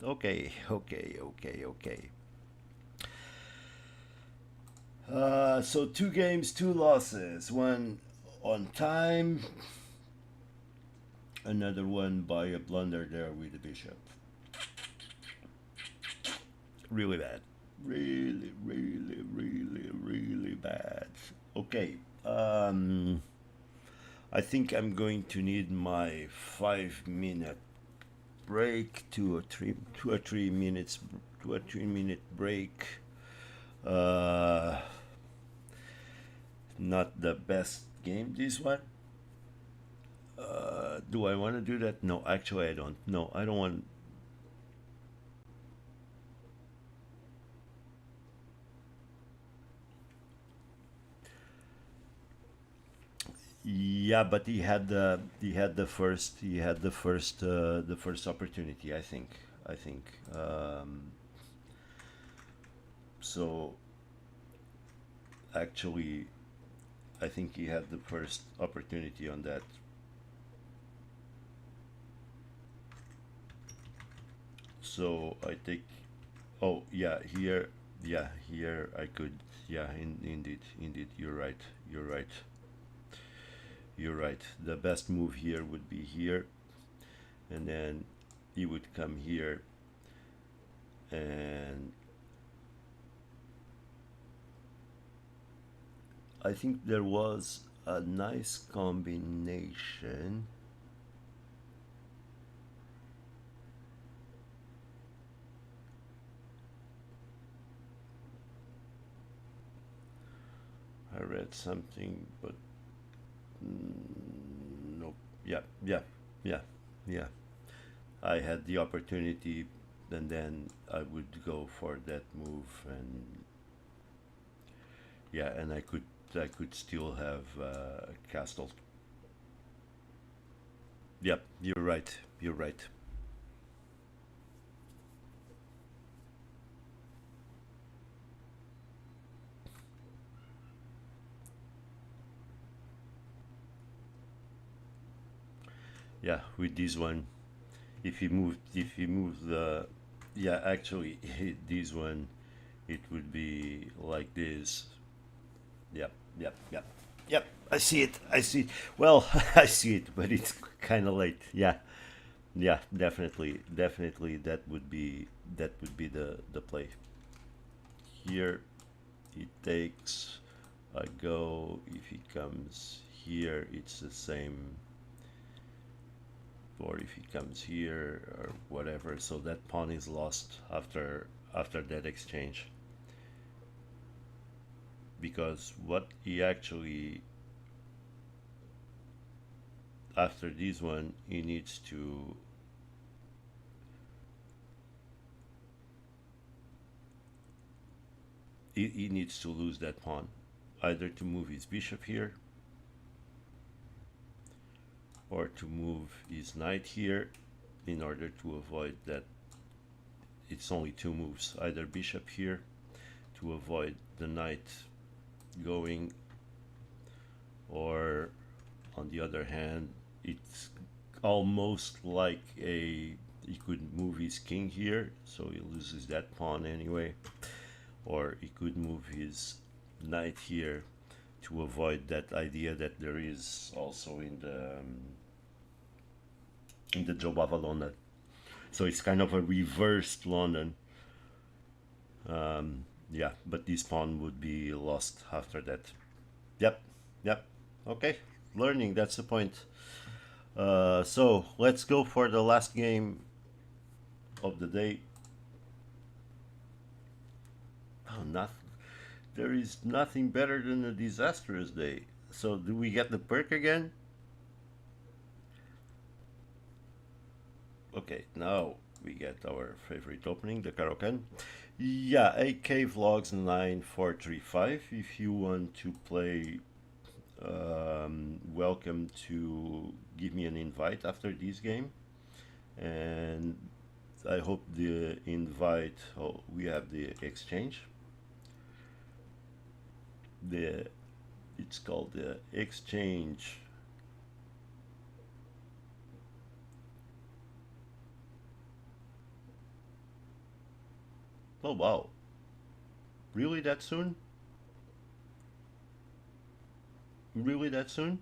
Okay, okay. So 2 games, 2 losses. One on time, another one by a blunder there with the bishop. Really bad. Really bad. Okay. I think I'm going to need my 5 minute break, 2 or 3 minutes, 2 or 3 minute break. Not the best game, this one. Do I want to do that? No, actually, I don't. No, I don't want. Yeah, but the first opportunity. I think. So actually, I think he had the first opportunity on that. So I think. Oh yeah, here. Yeah, here I could. Yeah, indeed. You're right. You're right. You're right. The best move here would be here, and then he would come here, and I think there was a nice combination. I read something, but nope. Yeah, yeah. I had the opportunity, and then I would go for that move, and yeah, and I could still have castle. Yep, you're right. You're right. Yeah, with this one, if he moved the, yeah, actually, this one, it would be like this. Yep, yep. Yep, I see it. I see it. Well, I see it, but it's kind of late. Yeah, yeah, definitely. That would be the play. Here, he takes. I go. If he comes here, it's the same. Or if he comes here or whatever. So that pawn is lost after that exchange, because what he actually, after this one, he needs to lose that pawn, either to move his bishop here or to move his knight here, in order to avoid that. It's only 2 moves, either bishop here to avoid the knight going, or on the other hand, it's almost like he could move his king here, so he loses that pawn anyway, or he could move his knight here to avoid that idea that there is also in the Jobava London. So it's kind of a reversed London. Yeah, but this pawn would be lost after that. Yep, yep. Okay, learning. That's the point. So let's go for the last game of the day. Oh, nothing. There is nothing better than a disastrous day. So do we get the perk again? Okay, now We get our favorite opening, the Caro-Kann. Yeah, AK Vlogs 9435. If you want to play, welcome to give me an invite after this game. And I hope the invite, oh, we have the exchange. It's called the exchange. Oh wow, really that soon? Really that soon?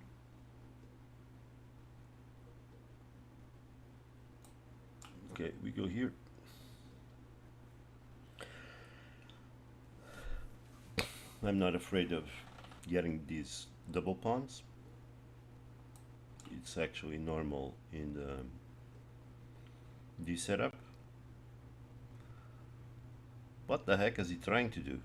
Okay, we go here. I'm not afraid of getting these double pawns. It's actually normal in this setup. What the heck is he trying to do?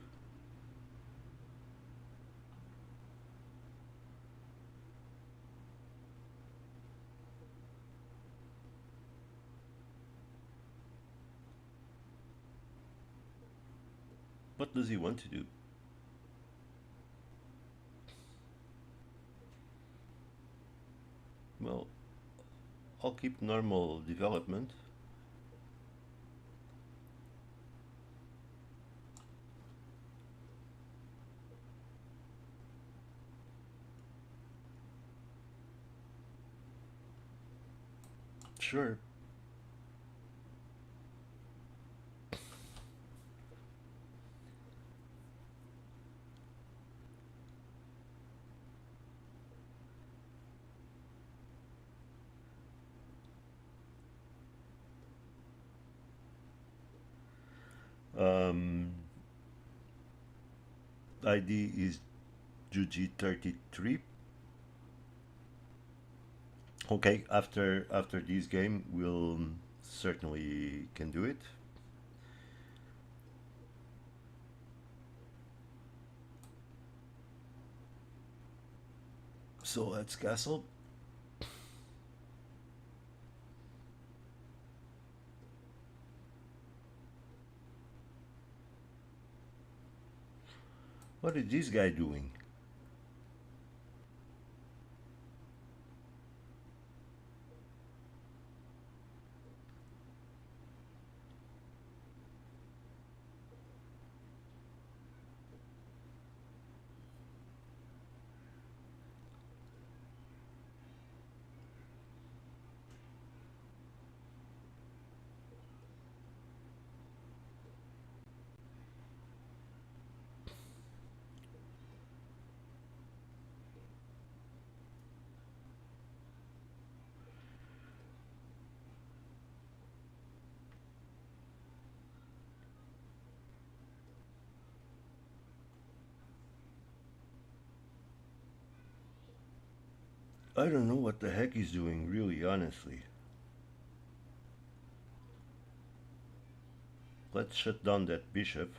What does he want to do? Well, I'll keep normal development. Sure. Um, ID is Juji33. Okay, after this game, we'll certainly can do it. So let's castle. What is this guy doing? I don't know what the heck he's doing, really, honestly. Let's shut down that bishop.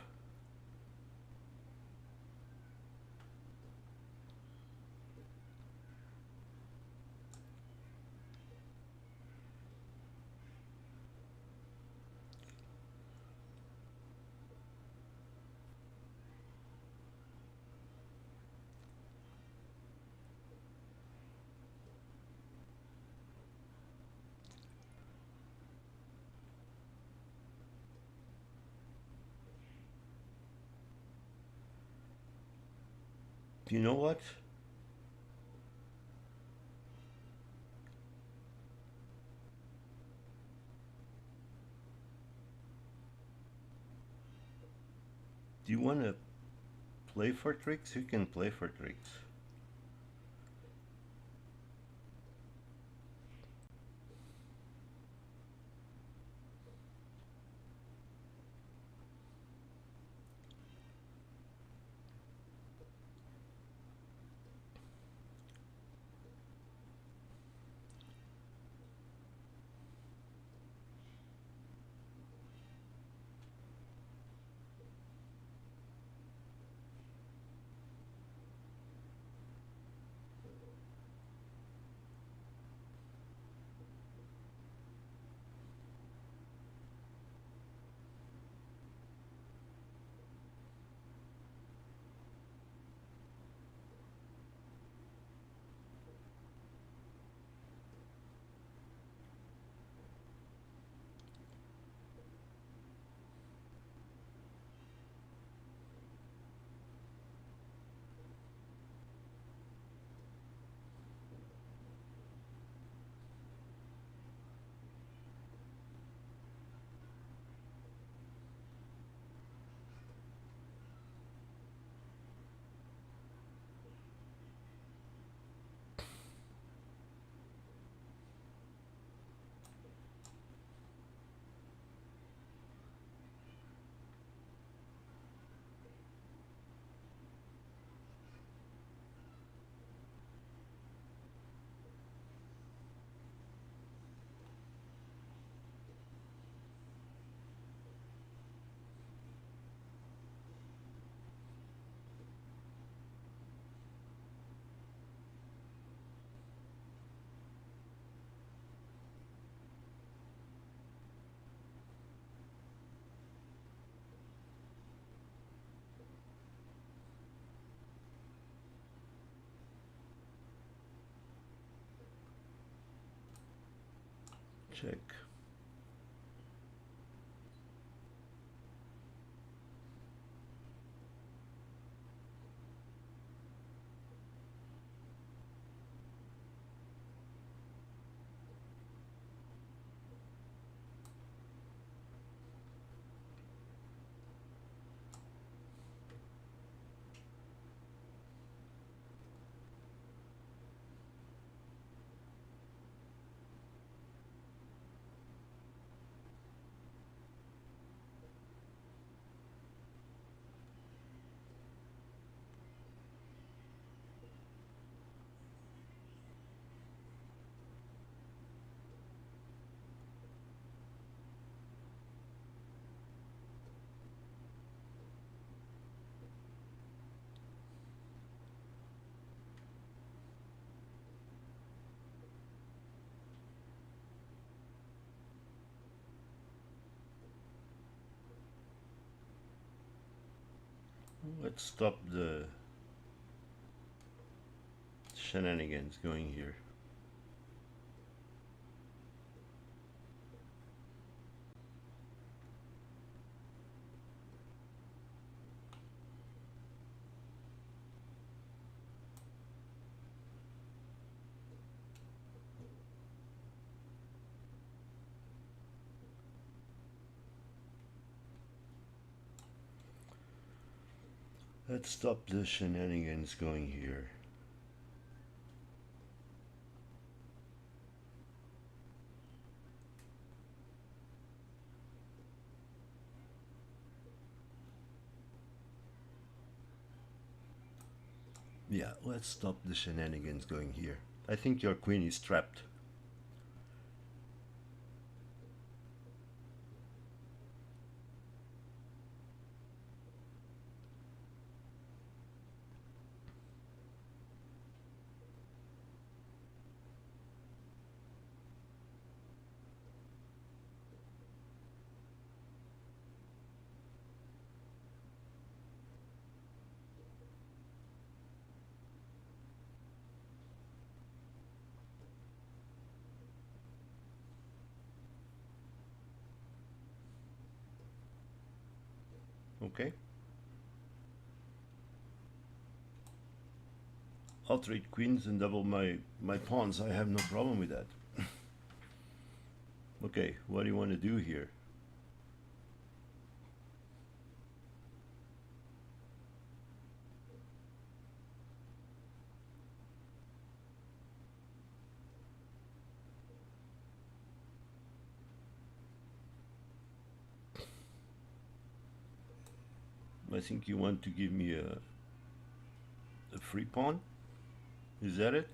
You know what? Do you want to play for tricks? You can play for tricks. Check. Let's stop the shenanigans going here. Let's stop the shenanigans going here. Yeah, let's stop the shenanigans going here. I think your queen is trapped. Okay. I'll trade queens and double my pawns. I have no problem with that. Okay, what do you want to do here? I think you want to give me a free pawn? Is that it?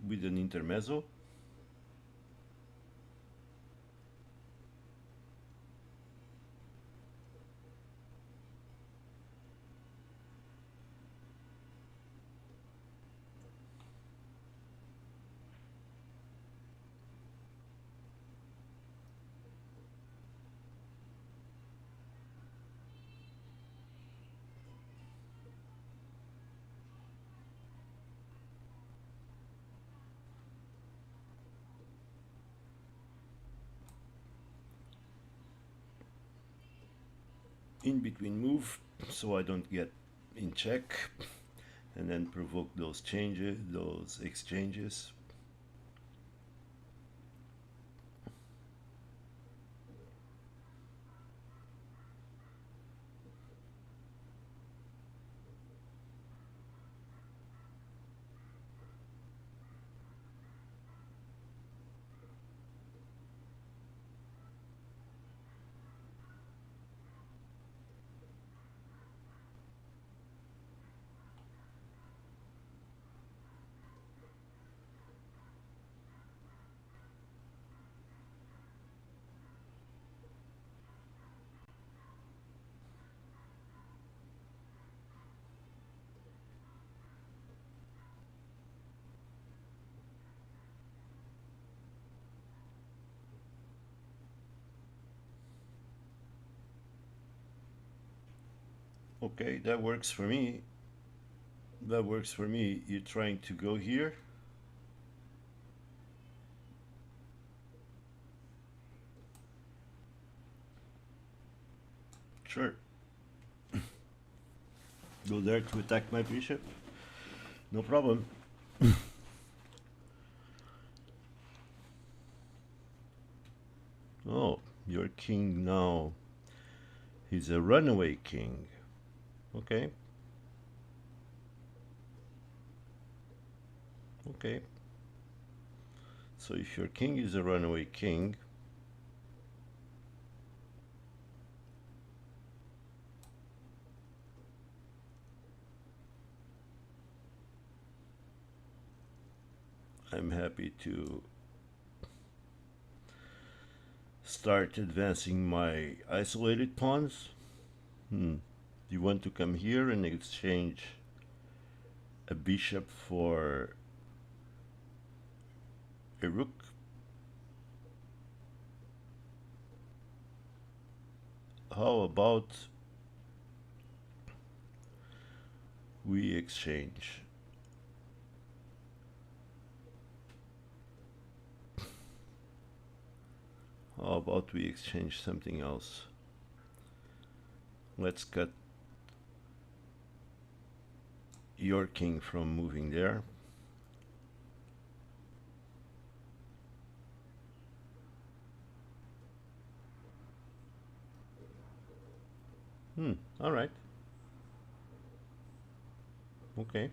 With an intermezzo? In between move so I don't get in check and then provoke those changes, those exchanges. Okay, that works for me. That works for me. You're trying to go here? Sure. Go there to attack my bishop? No problem. Oh, your king now. He's a runaway king. Okay, okay. So if your king is a runaway king, I'm happy to start advancing my isolated pawns. You want to come here and exchange a bishop for a rook? How about we exchange? How about we exchange something else? Let's cut your king from moving there. All right. Okay.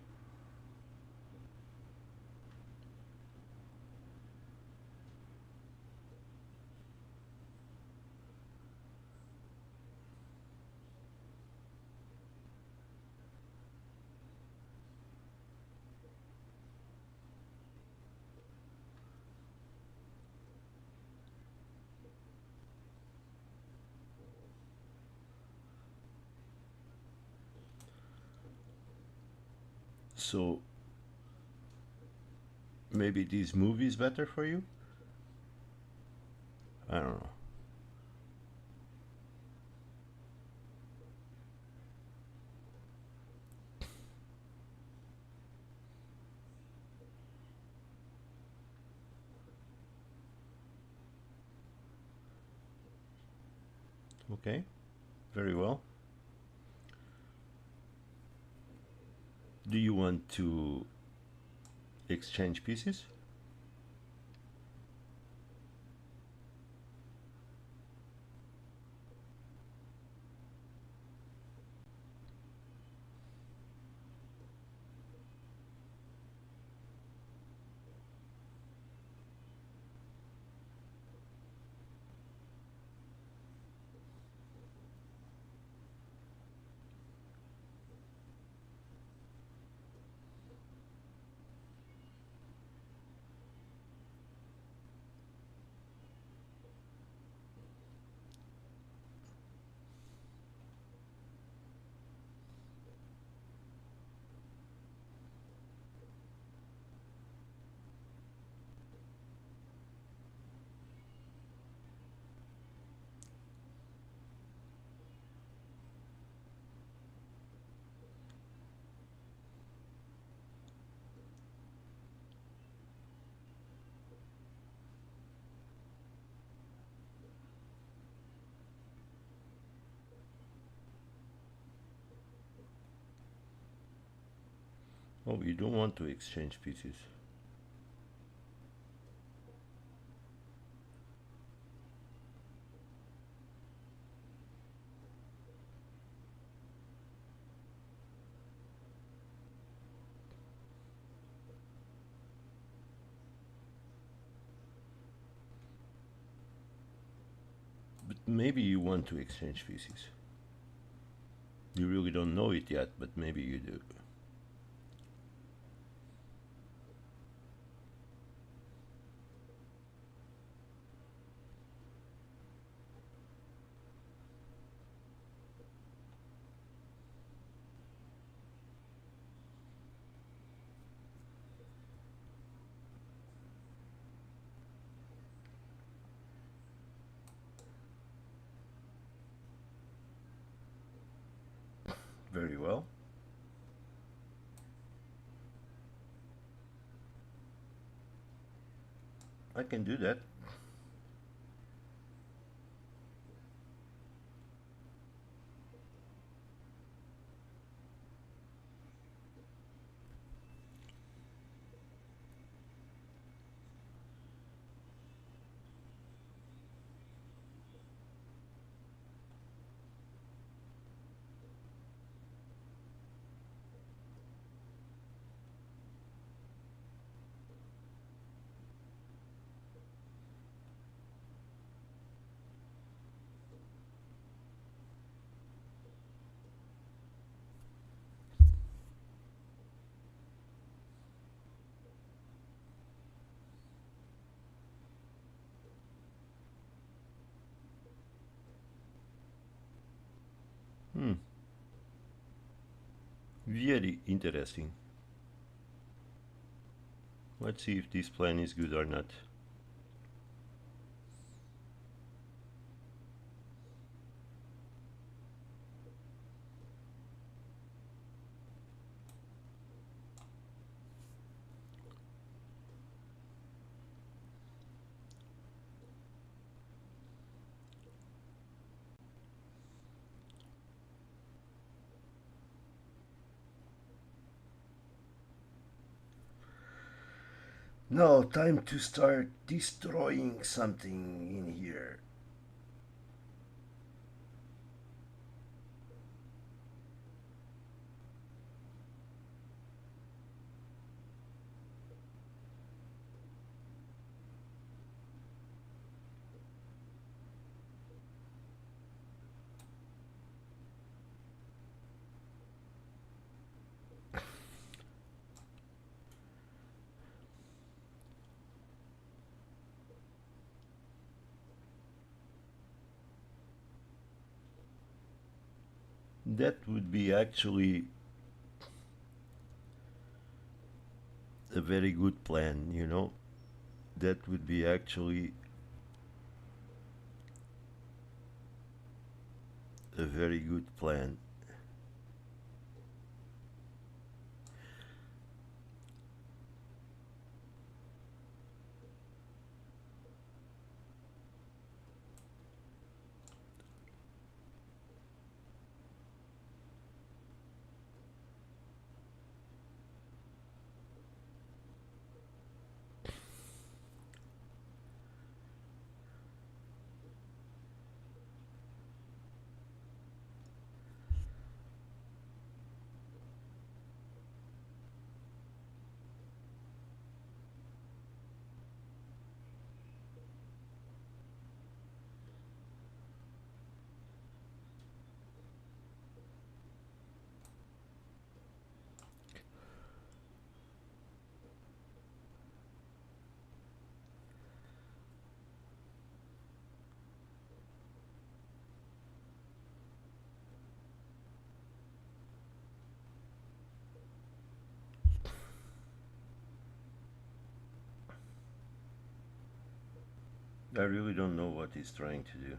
So maybe this movie is better for you? I don't know. Okay, very well. Do you want to exchange pieces? Oh, you don't want to exchange pieces. But maybe you want to exchange pieces. You really don't know it yet, but maybe you do. Very well. I can do that. Hmm. Very interesting. Let's see if this plan is good or not. Now, time to start destroying something in here. That would be actually a very good plan, you know? That would be actually a very good plan. I really don't know what he's trying to do.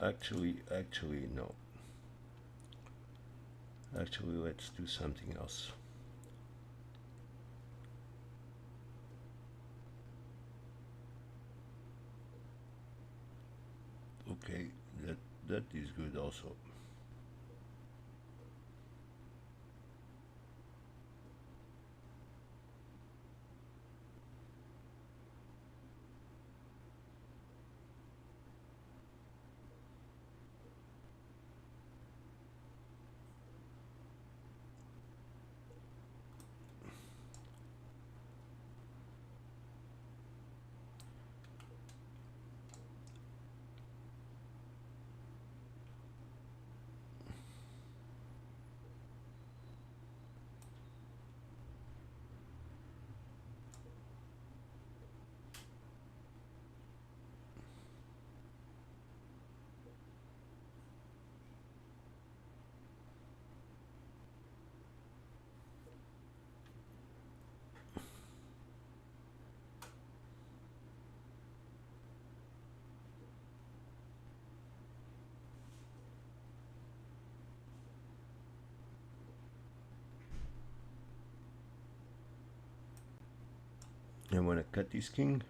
Actually, no. Actually, let's do something else. Okay, that is good also. I want to cut this king.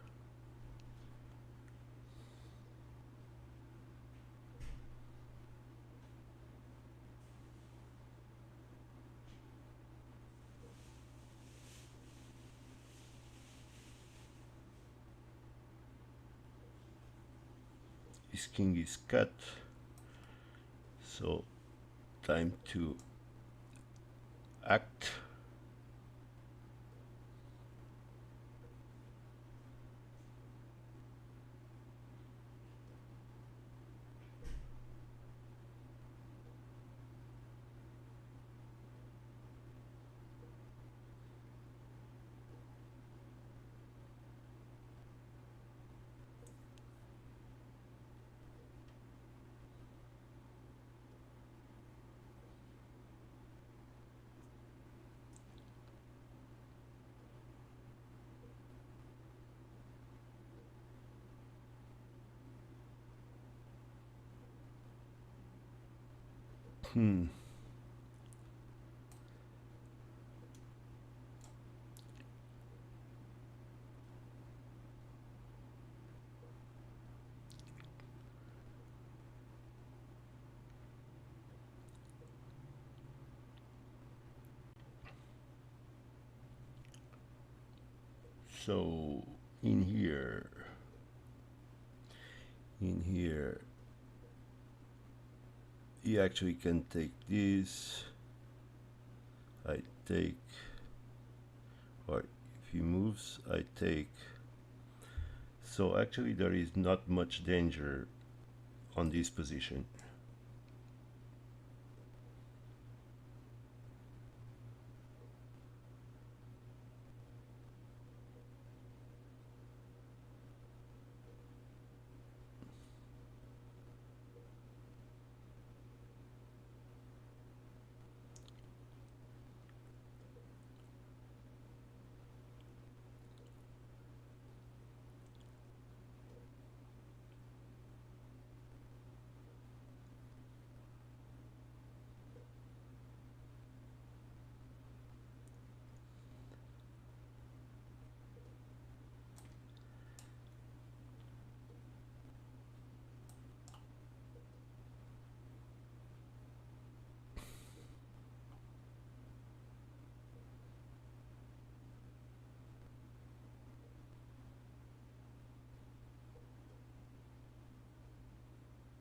This king is cut. So time to act. Hmm. So in here, in here, you actually can take this. I take, or if he moves, I take. So actually, there is not much danger on this position.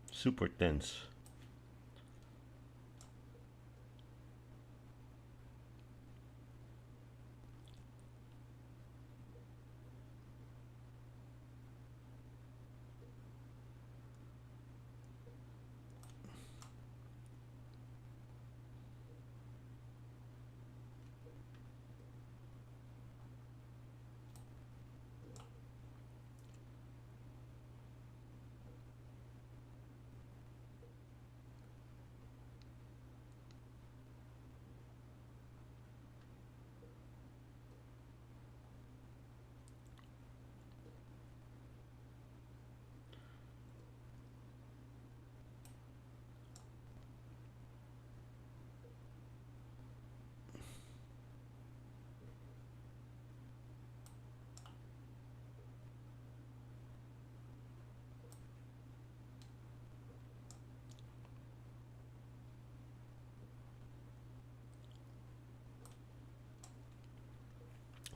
Super tense.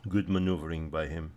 Good maneuvering by him.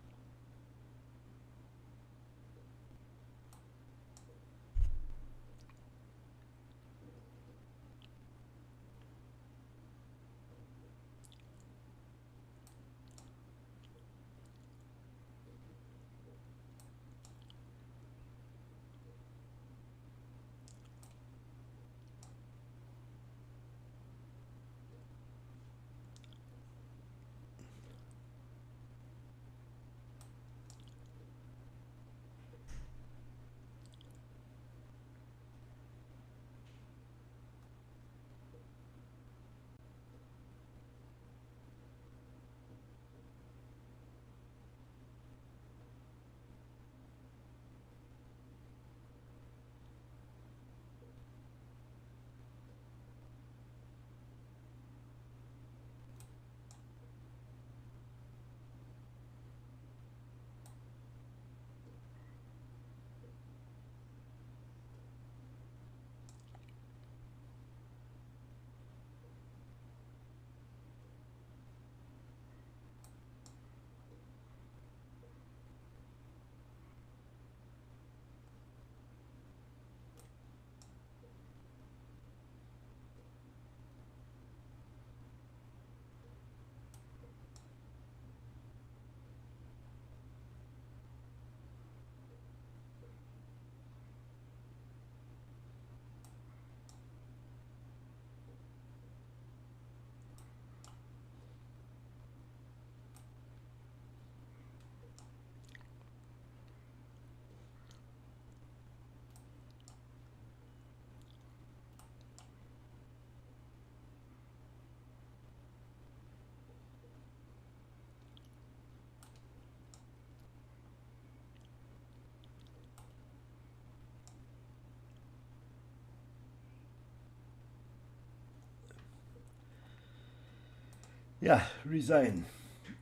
Yeah, resign.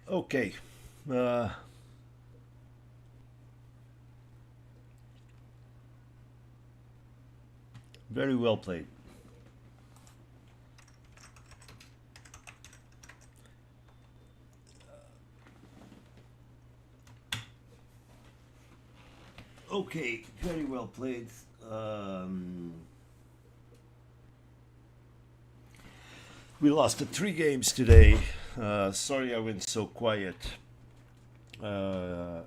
Okay. Uh, Very well played. Okay, very well played. Um, we lost the 3 games today. Sorry I went so quiet. Uh,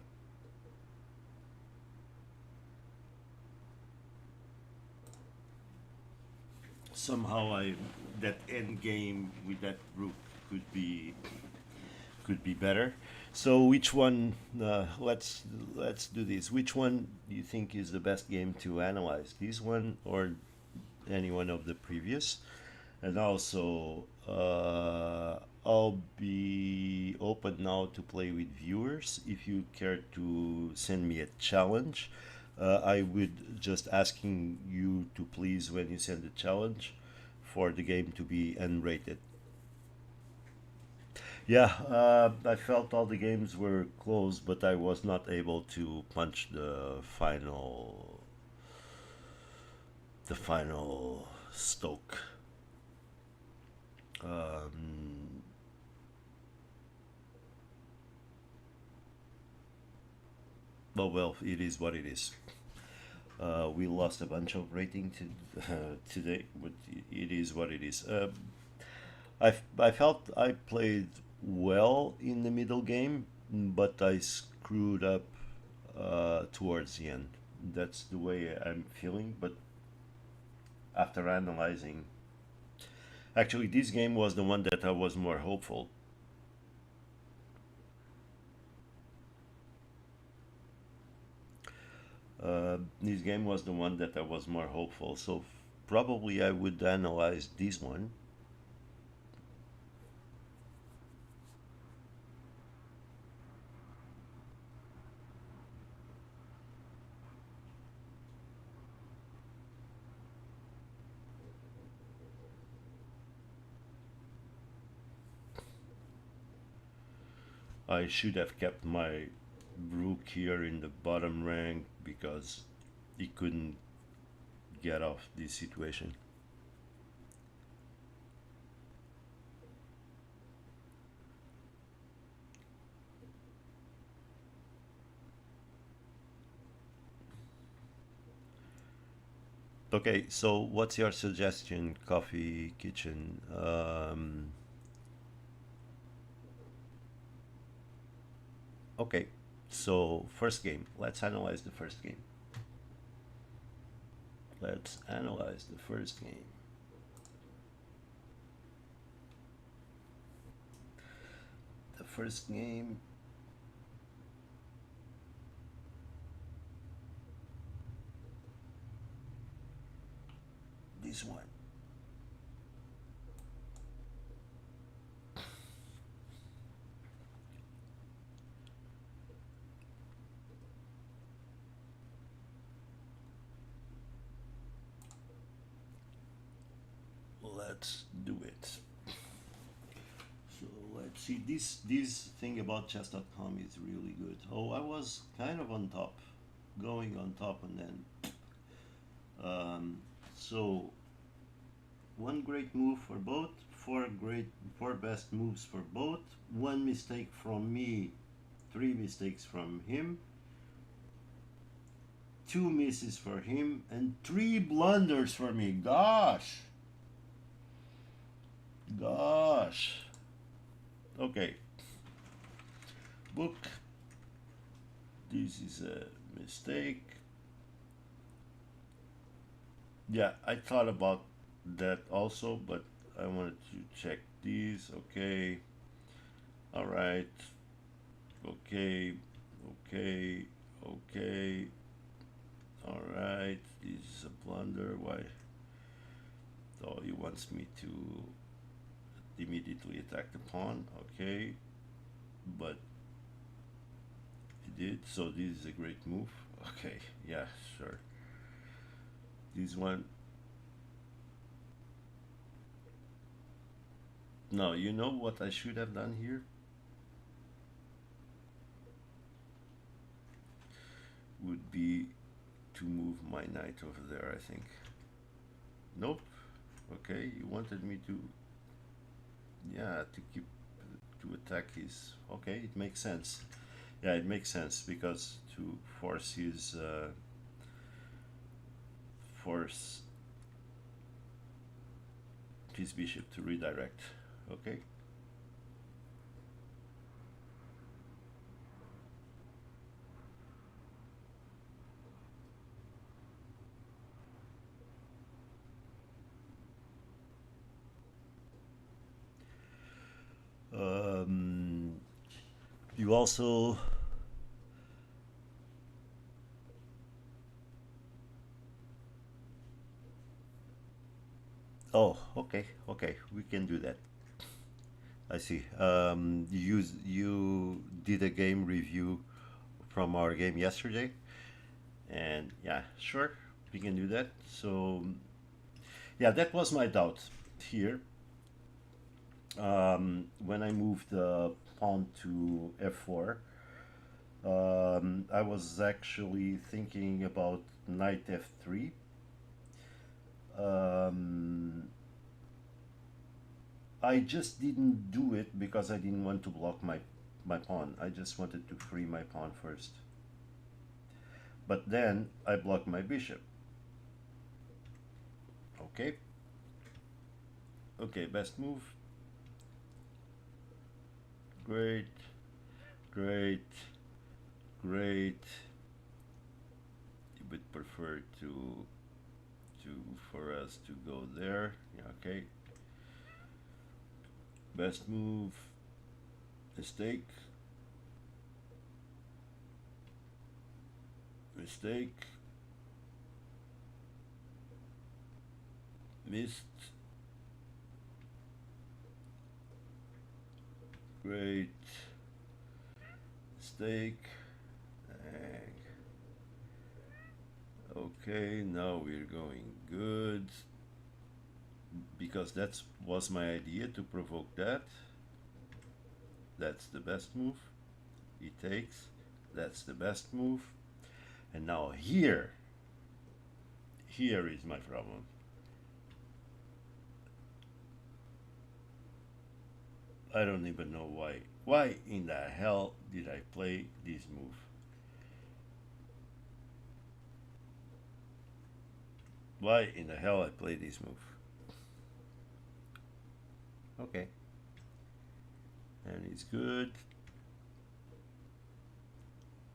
Somehow I that end game with that rook could be better. So which one? Let's do this. Which one do you think is the best game to analyze? This one or any one of the previous? And also, I'll be open now to play with viewers. If you care to send me a challenge, I would just asking you to please, when you send the challenge, for the game to be unrated. Yeah, I felt all the games were close, but I was not able to punch the final stoke. Um, well, it is what it is. We lost a bunch of rating today, but it is what it is. I felt I played well in the middle game, but I screwed up towards the end. That's the way I'm feeling. But after analyzing, actually, this game was the one that I was more hopeful. This game was the one that I was more hopeful. So probably I would analyze this one. I should have kept my rook here in the bottom rank because he couldn't get off this situation. Okay, so what's your suggestion, Coffee Kitchen? Okay, so first game. Let's analyze the first game. Let's analyze the first game. The first game. This one. Let's do it. So let's see. This thing about chess.com is really good. Oh, I was kind of on top, going on top, and then so one great move for both, four best moves for both, one mistake from me, three mistakes from him, two misses for him, and three blunders for me. Gosh. Okay. Book. This is a mistake. Yeah, I thought about that also, but I wanted to check these. Okay. All right. Okay. Okay. Okay. All right. This is a blunder. Why? Oh, he wants me to immediately attack the pawn. Okay. But he did. So this is a great move. Okay. Yeah, sure. This one. No, you know what I should have done here? Would be to move my knight over there, I think. Nope. Okay, he wanted me to, yeah, to keep, to attack his, okay, it makes sense. Yeah, it makes sense because to force his bishop to redirect. Okay. Um, you also, oh, okay, okay, we can do that. I see. You did a game review from our game yesterday, and yeah, sure, we can do that. So yeah, that was my doubt here. When I moved the pawn to f4, I was actually thinking about knight f3. Um, I just didn't do it because I didn't want to block my pawn. I just wanted to free my pawn first. But then I blocked my bishop. Okay. Okay, best move. Great, great, great. You would prefer to for us to go there. Yeah, okay. Best move. Mistake. Mistake. Missed. Great. Mistake. Okay, now we're going good because that was my idea to provoke that. That's the best move. He takes. That's the best move. And now here is my problem. I don't even know why. Why in the hell did I play this move? why in the hell I play this move. Okay. And it's good.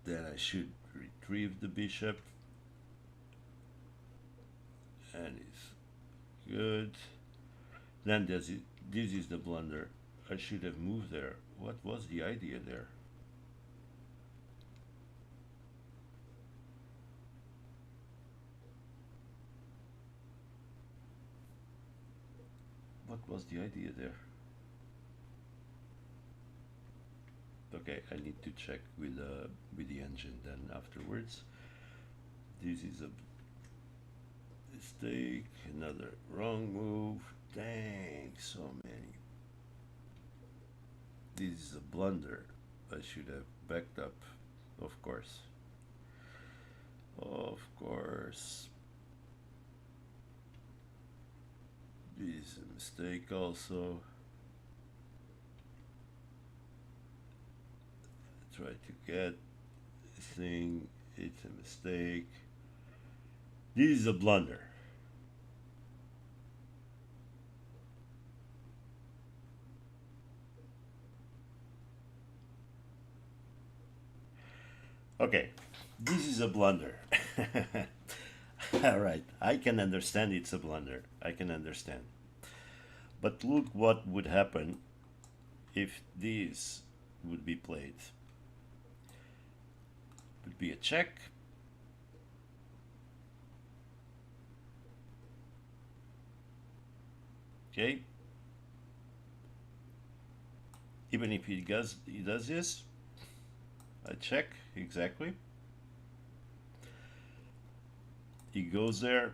Then I should retrieve the bishop. And it's good. Then this is the blunder. I should have moved there. What was the idea there? What was the idea there? Okay, I need to check with the engine then afterwards. This is a mistake, another wrong move. Dang, so many. This is a blunder. I should have backed up, of course. Of course. This is a mistake also. Try to get this thing. It's a mistake. This is a blunder. Okay, this is a blunder. All right, I can understand it's a blunder. I can understand. But look what would happen if this would be played. Would be a check. Okay. Even if he does this, I check exactly. He goes there.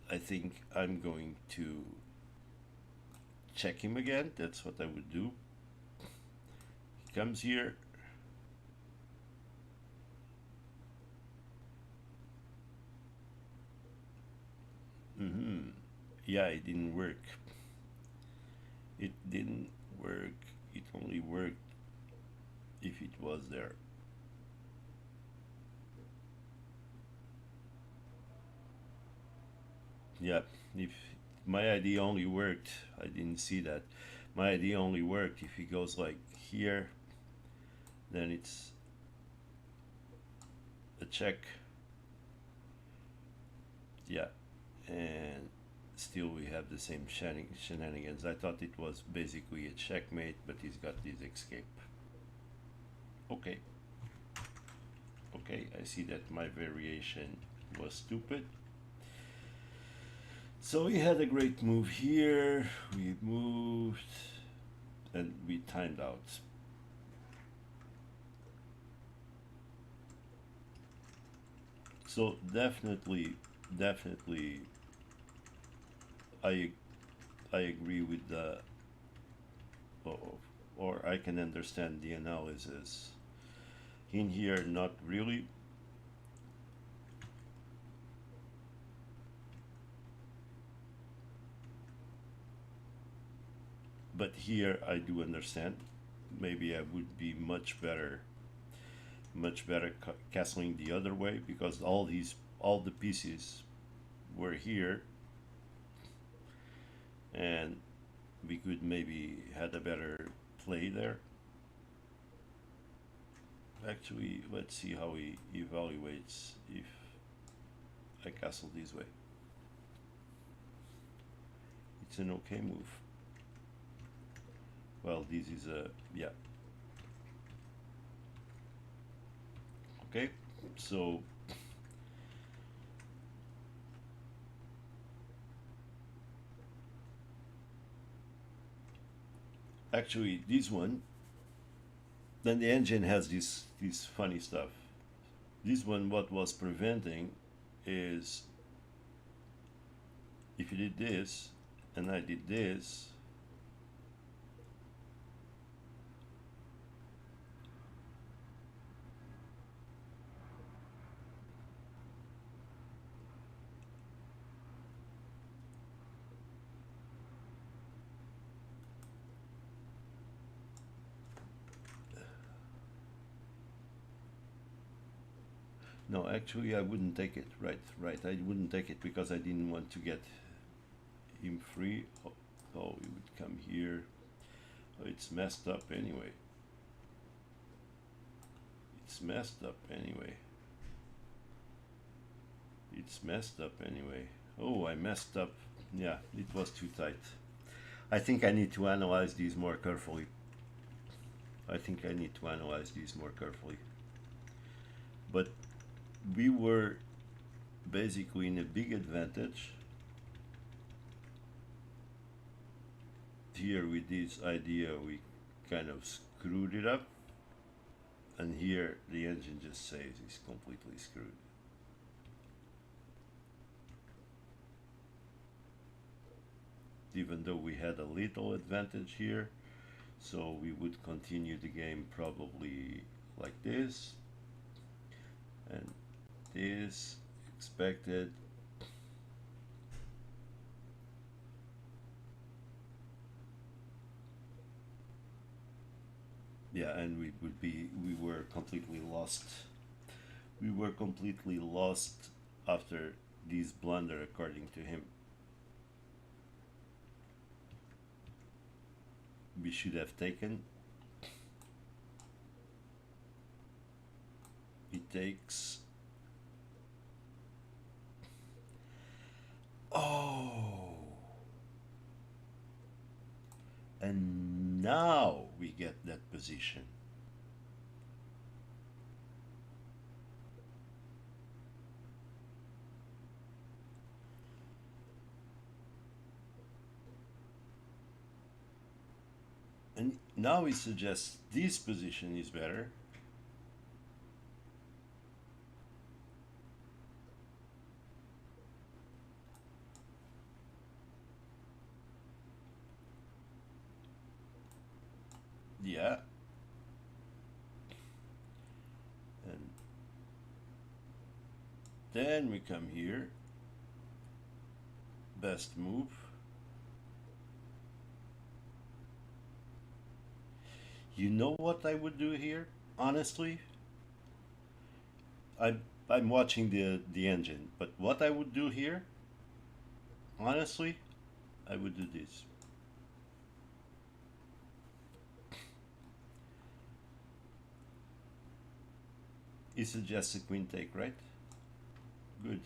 I think I'm going to check him again. That's what I would do. He comes here. Yeah, it didn't work. It didn't work. It only worked if it was there. Yeah, if my idea only worked, I didn't see that. My idea only worked if he goes like here, then it's a check. Yeah, and still we have the same shenanigans. I thought it was basically a checkmate, but he's got this escape. Okay. Okay, I see that my variation was stupid. So we had a great move here. We moved and we timed out. So definitely, I agree with the, or I can understand the analysis. In here, not really. But here I do understand. Maybe I would be much better castling the other way, because all the pieces were here, and we could maybe had a better play there. Actually, let's see how he evaluates if I castle this way. It's an okay move. Well, this is a, yeah. Okay, so actually this one, then the engine has this funny stuff. This one, what was preventing is if you did this and I did this, No, actually, I wouldn't take it. Right, right. I wouldn't take it because I didn't want to get him free. Oh, oh, he would come here. Oh, it's messed up anyway. It's messed up anyway. It's messed up anyway. Oh, I messed up. Yeah, it was too tight. I think I need to analyze these more carefully. I think I need to analyze these more carefully. But we were basically in a big advantage here with this idea. We kind of screwed it up, and here the engine just says it's completely screwed. Even though we had a little advantage here, so we would continue the game probably like this, and this expected. Yeah, and we were completely lost. We were completely lost after this blunder, according to him. We should have taken. He takes. Oh, and now we get that position. And now he suggests this position is better. Yeah. And then we come here. Best move. You know what I would do here? Honestly, I'm I'm watching the engine, but what I would do here, honestly, I would do this. He suggests a queen take, right? Good.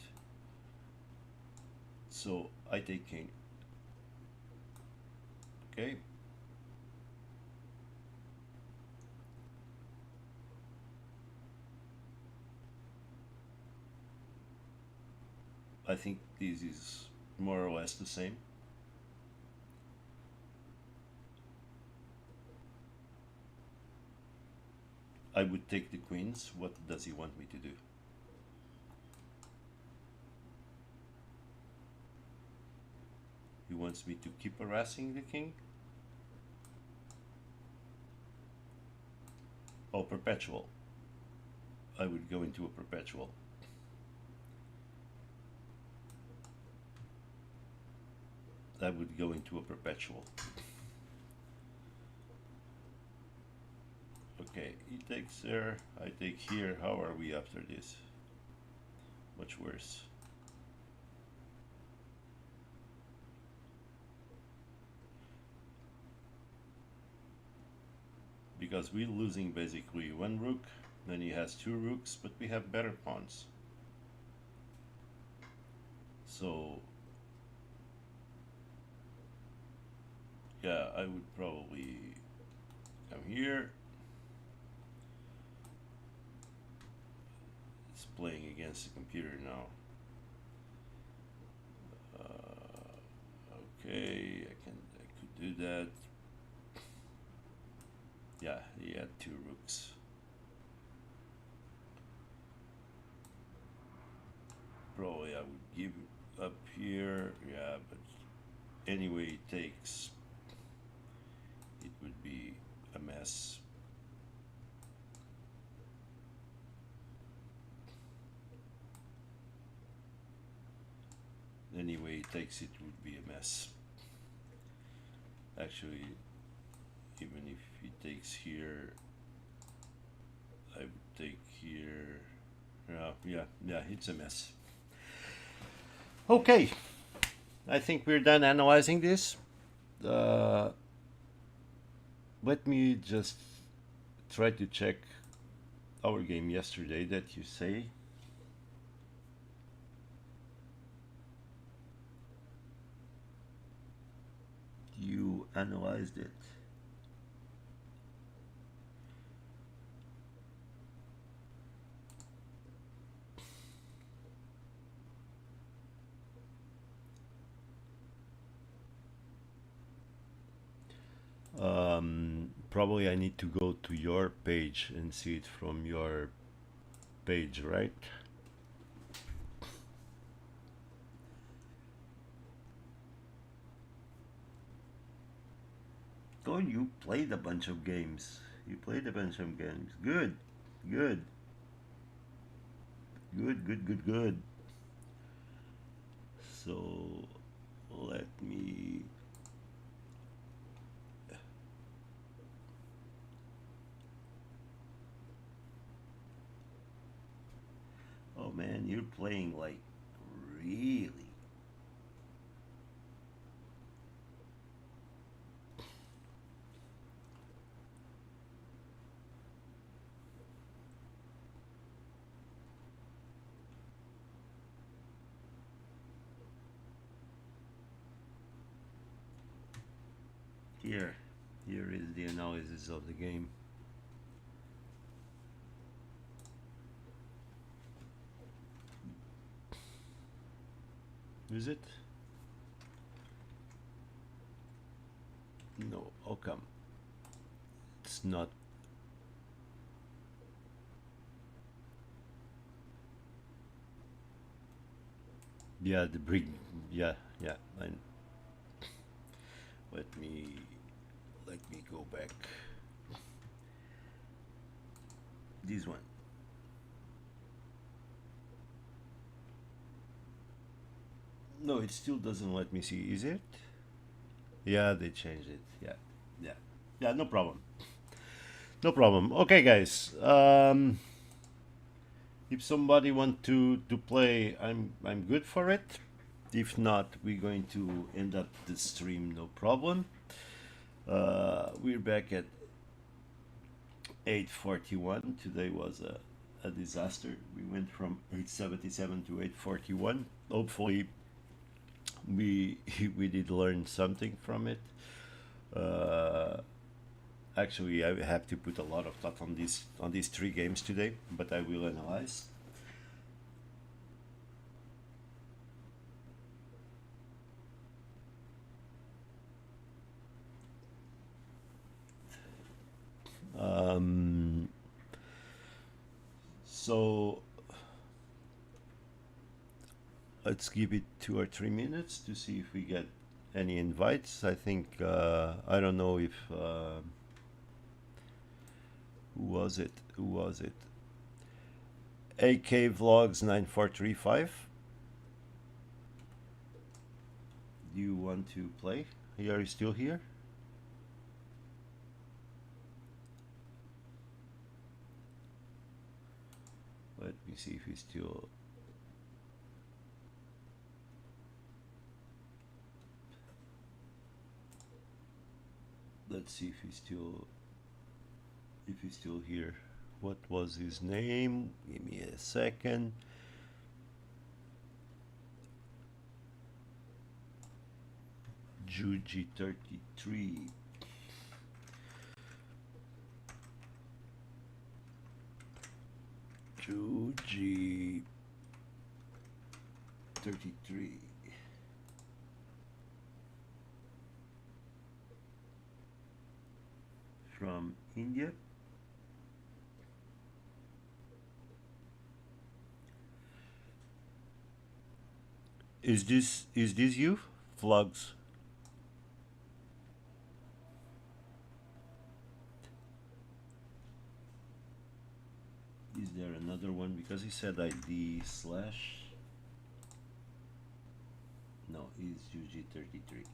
So I take king. Okay. I think this is more or less the same. I would take the queens. What does he want me to do? He wants me to keep harassing the king? Oh, perpetual. I would go into a perpetual. I would go into a perpetual. Okay, he takes there, I take here. How are we after this? Much worse. Because we're losing basically one rook, then he has two rooks, but we have better pawns. So yeah, I would probably come here. It's playing against the computer now. Okay, I could do that. Yeah, he had two rooks. Probably I would give up here. Yeah, but anyway, it takes. It would be a mess. Anyway, it takes. It would be a mess. Actually, even if he takes here, I would take here. Yeah, it's a mess. Okay, I think we're done analyzing this. Uh, Let me just try to check our game yesterday that you say. You analyzed it. Probably I need to go to your page and see it from your page, right? Oh, you played a bunch of games. You played a bunch of games. Good, good, good. So let me. Oh man, you're playing like really. Here, here is the analysis of the game. Is it? No, how come? It's not. Yeah, the brig. Yeah, yeah. Let me let me go back. This one. No, it still doesn't let me see. Is it? Yeah, they changed it. Yeah, yeah, yeah. No problem. No problem. Okay, guys. If somebody want to play, I'm good for it. If not, we're going to end up the stream. No problem. We're back at 8:41. Today was a disaster. We went from 8:77 to 8:41. Hopefully, we we did learn something from it. Uh, Actually, I have to put a lot of thought on these three games today, but I will analyze. Um, so let's give it 2 or 3 minutes to see if we get any invites. I think I don't know if who was it? Who was it? AK Vlogs 9435. Do you want to play? Are you still here? Let me see if he's still. Let's see if he's still here. What was his name? Give me a second. Juji 33. Juji 33. From India. Is this you? Vlogs. Is there another one? Because he said ID slash. No, he's UG33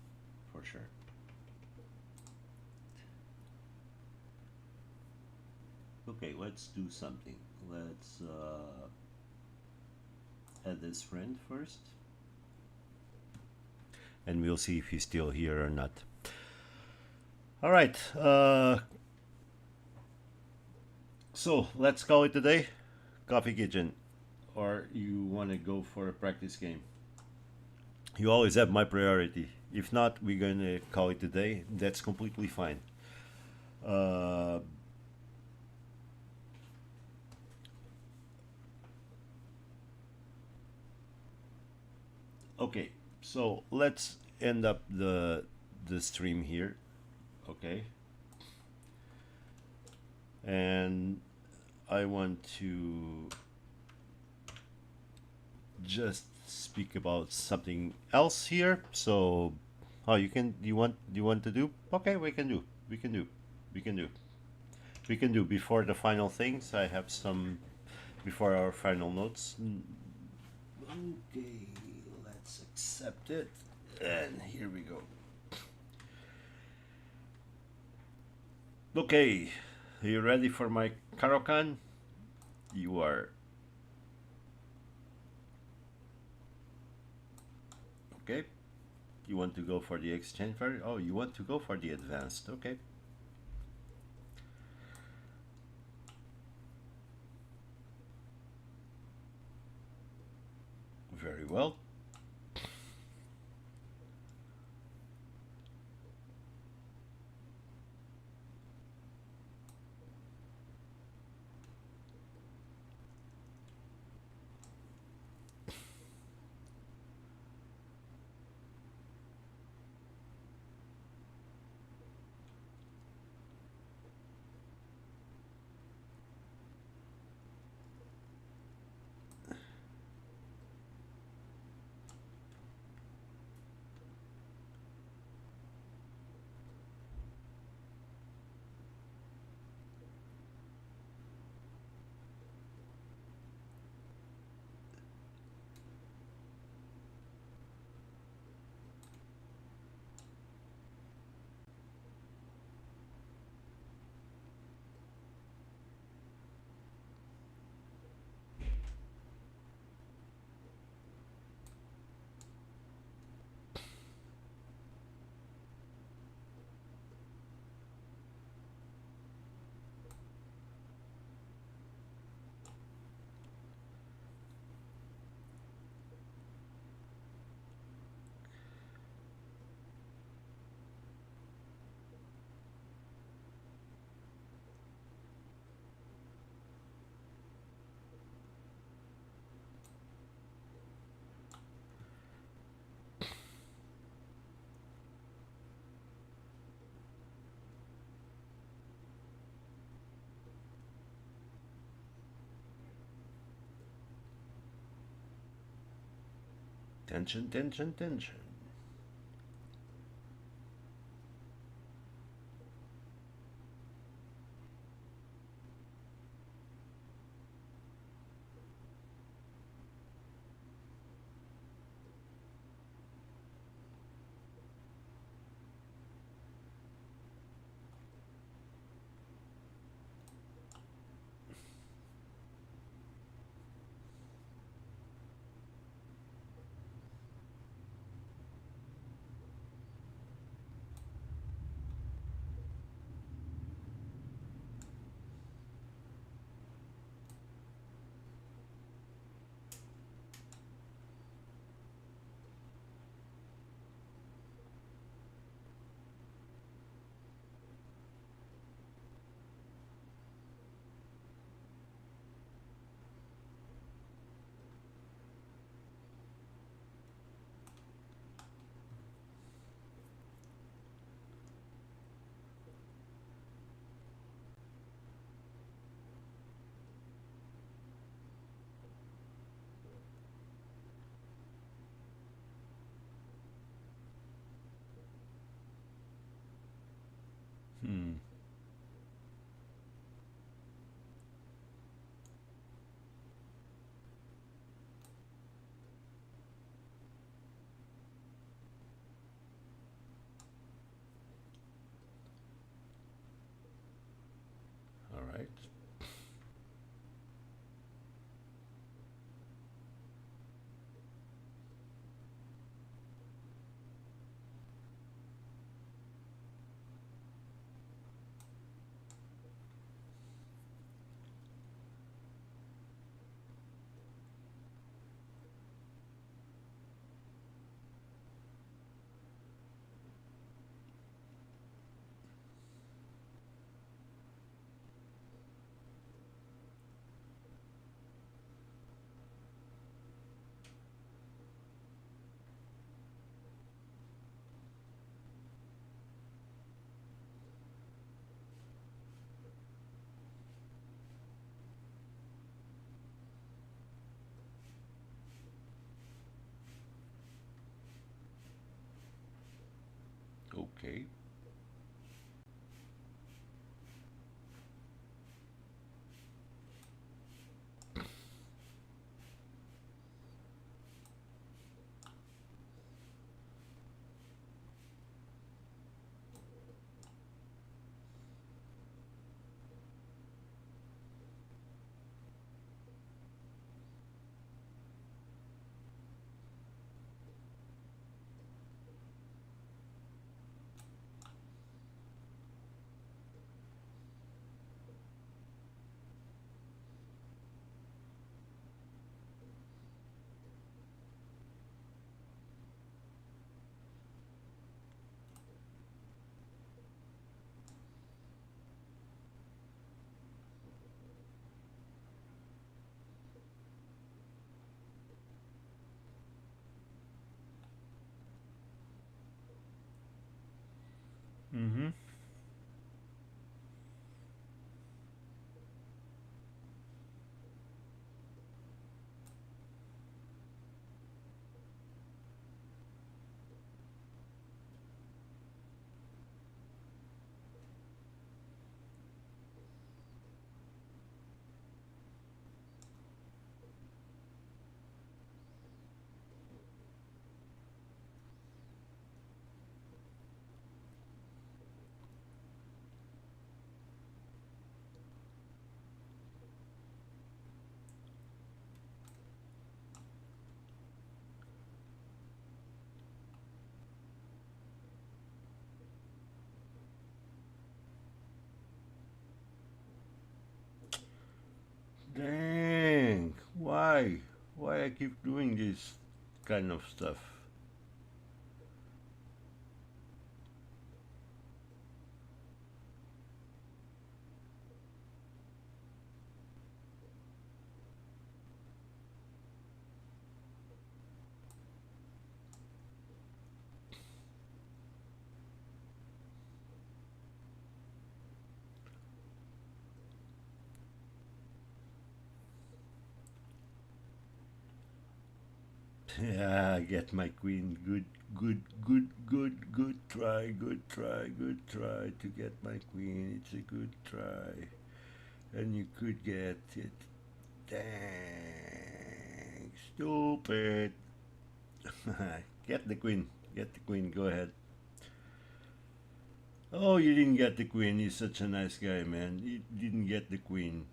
for sure. Okay, let's do something. Let's add this friend first. And we'll see if he's still here or not. All right. So let's call it a day. Coffee Kitchen. Or you want to go for a practice game? You always have my priority. If not, we're going to call it a day. That's completely fine. Uh, okay, so let's end up the stream here. Okay, and I want to just speak about something else here. So, oh, you want to do? Okay, we can do. We can do. We can do. We can do before the final things. I have some before our final notes. Okay, let's accept it. And here we go. Okay, are you ready for my Caro-Kann? You are. Okay. You want to go for the exchange variant? Oh, you want to go for the advanced. Okay. Very well. Tension, tension, tension. Hmm. All right. Okay. Mm-hmm. Dang. Why? Why I keep doing this kind of stuff? Yeah, get my queen. Good, good, good, good, good try, good try, good try to get my queen. It's a good try. And you could get it. Dang, stupid. Get the queen. Get the queen. Go ahead. Oh, you didn't get the queen. He's such a nice guy, man. You didn't get the queen.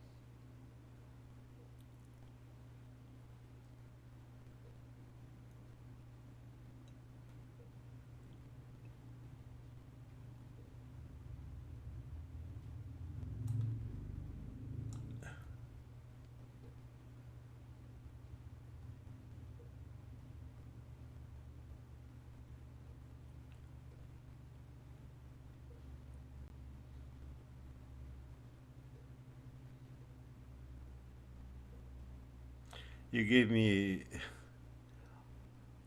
'You gave me.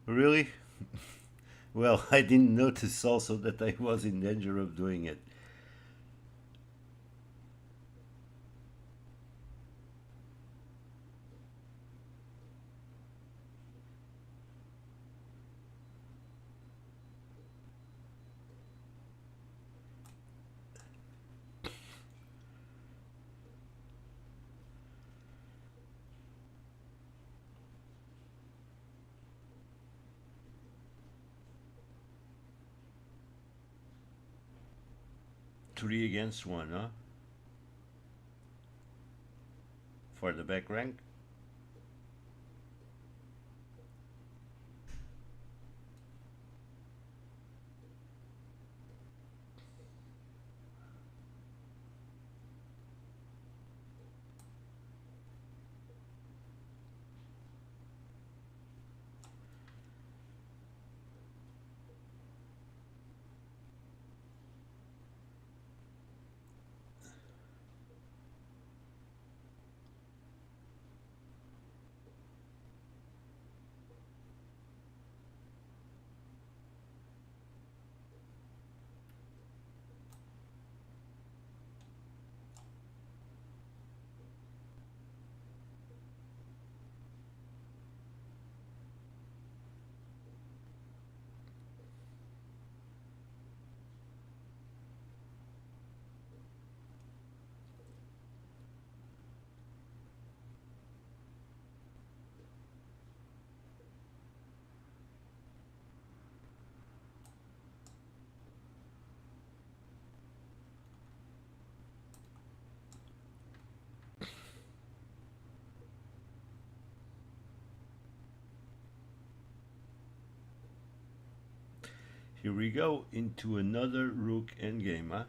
Really? Well, I didn't notice also that I was in danger of doing it. 3 against 1, huh? For the back rank? Here we go into another rook endgame, huh?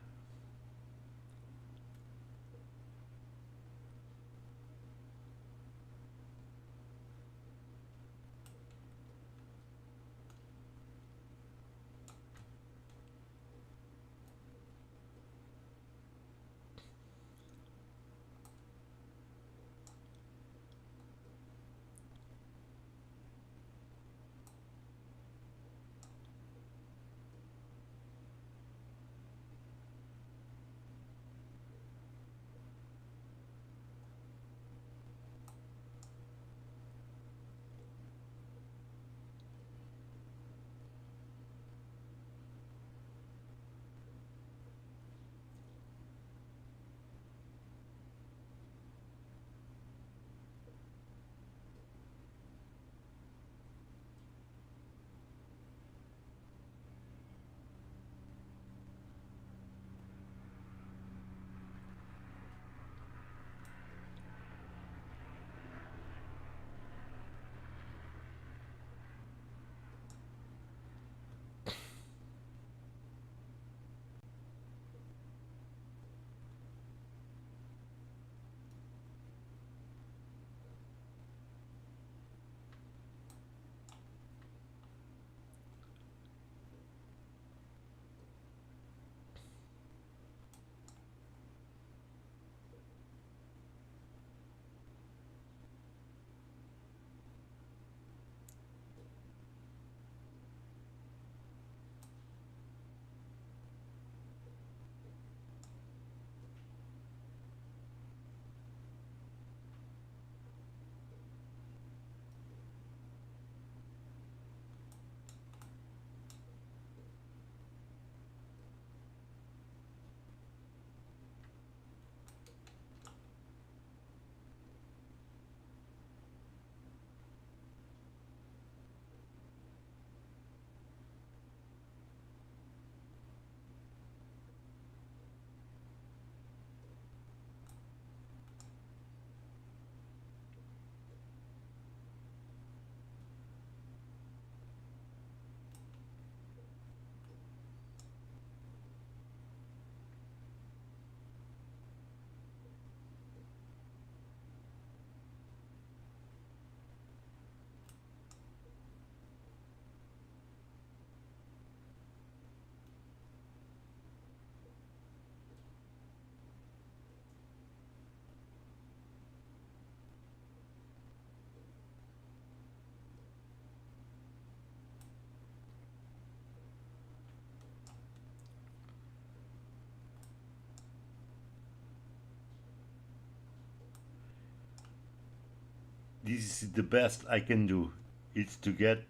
This is the best I can do. It's to get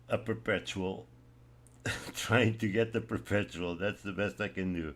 a perpetual. Trying to get the perpetual. That's the best I can do.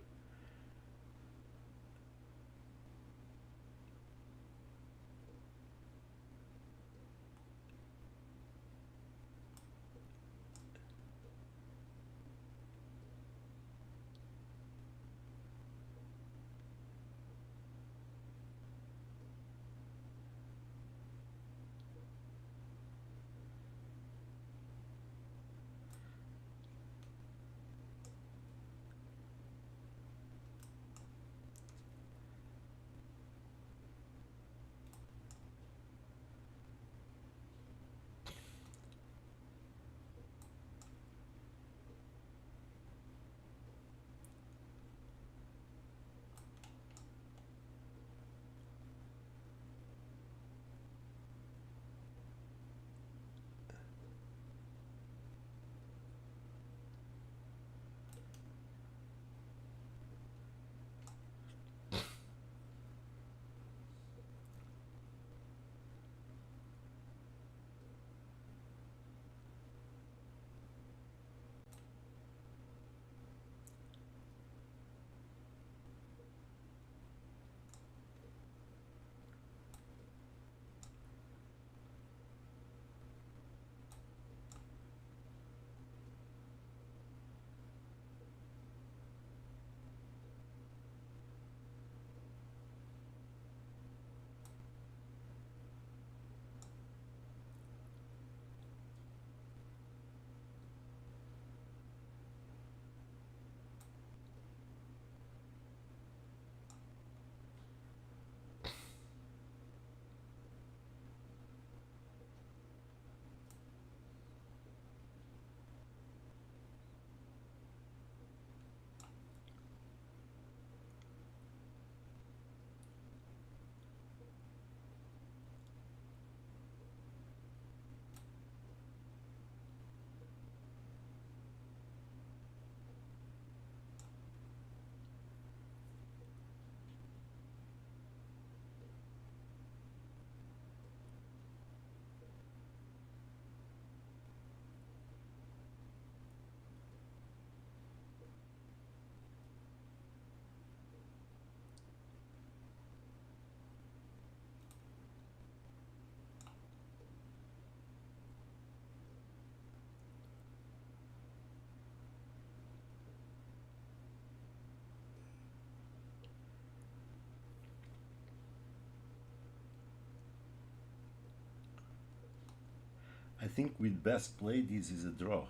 I think with best play, this is a draw.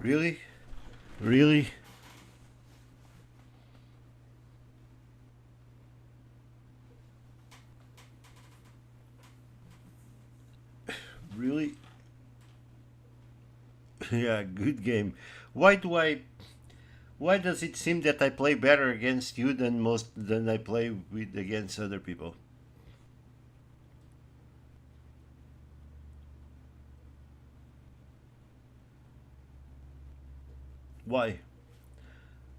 Really? Really? Really? Yeah, good game. Why do I? Why does it seem that I play better against you than I play with against other people? Why?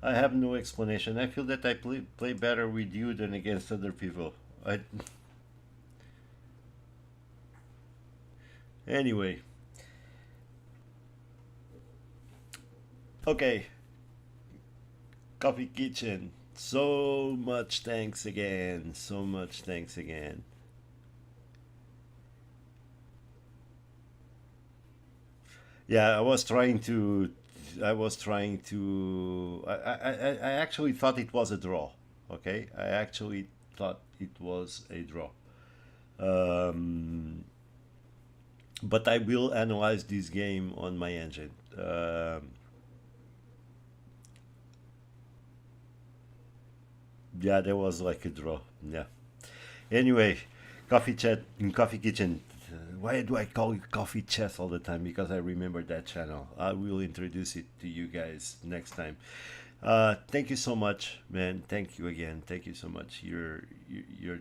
I have no explanation. I feel that I play better with you than against other people. I Anyway. Okay, Coffee Kitchen. So much thanks again. So much thanks again. Yeah, I was trying to. I actually thought it was a draw. Okay, I actually thought it was a draw. Um, but I will analyze this game on my engine. Yeah, there was like a draw. Yeah. Anyway, coffee chat in coffee kitchen. Why do I call it coffee chat all the time? Because I remember that channel. I will introduce it to you guys next time. Thank you so much, man. Thank you again. Thank you so much. You're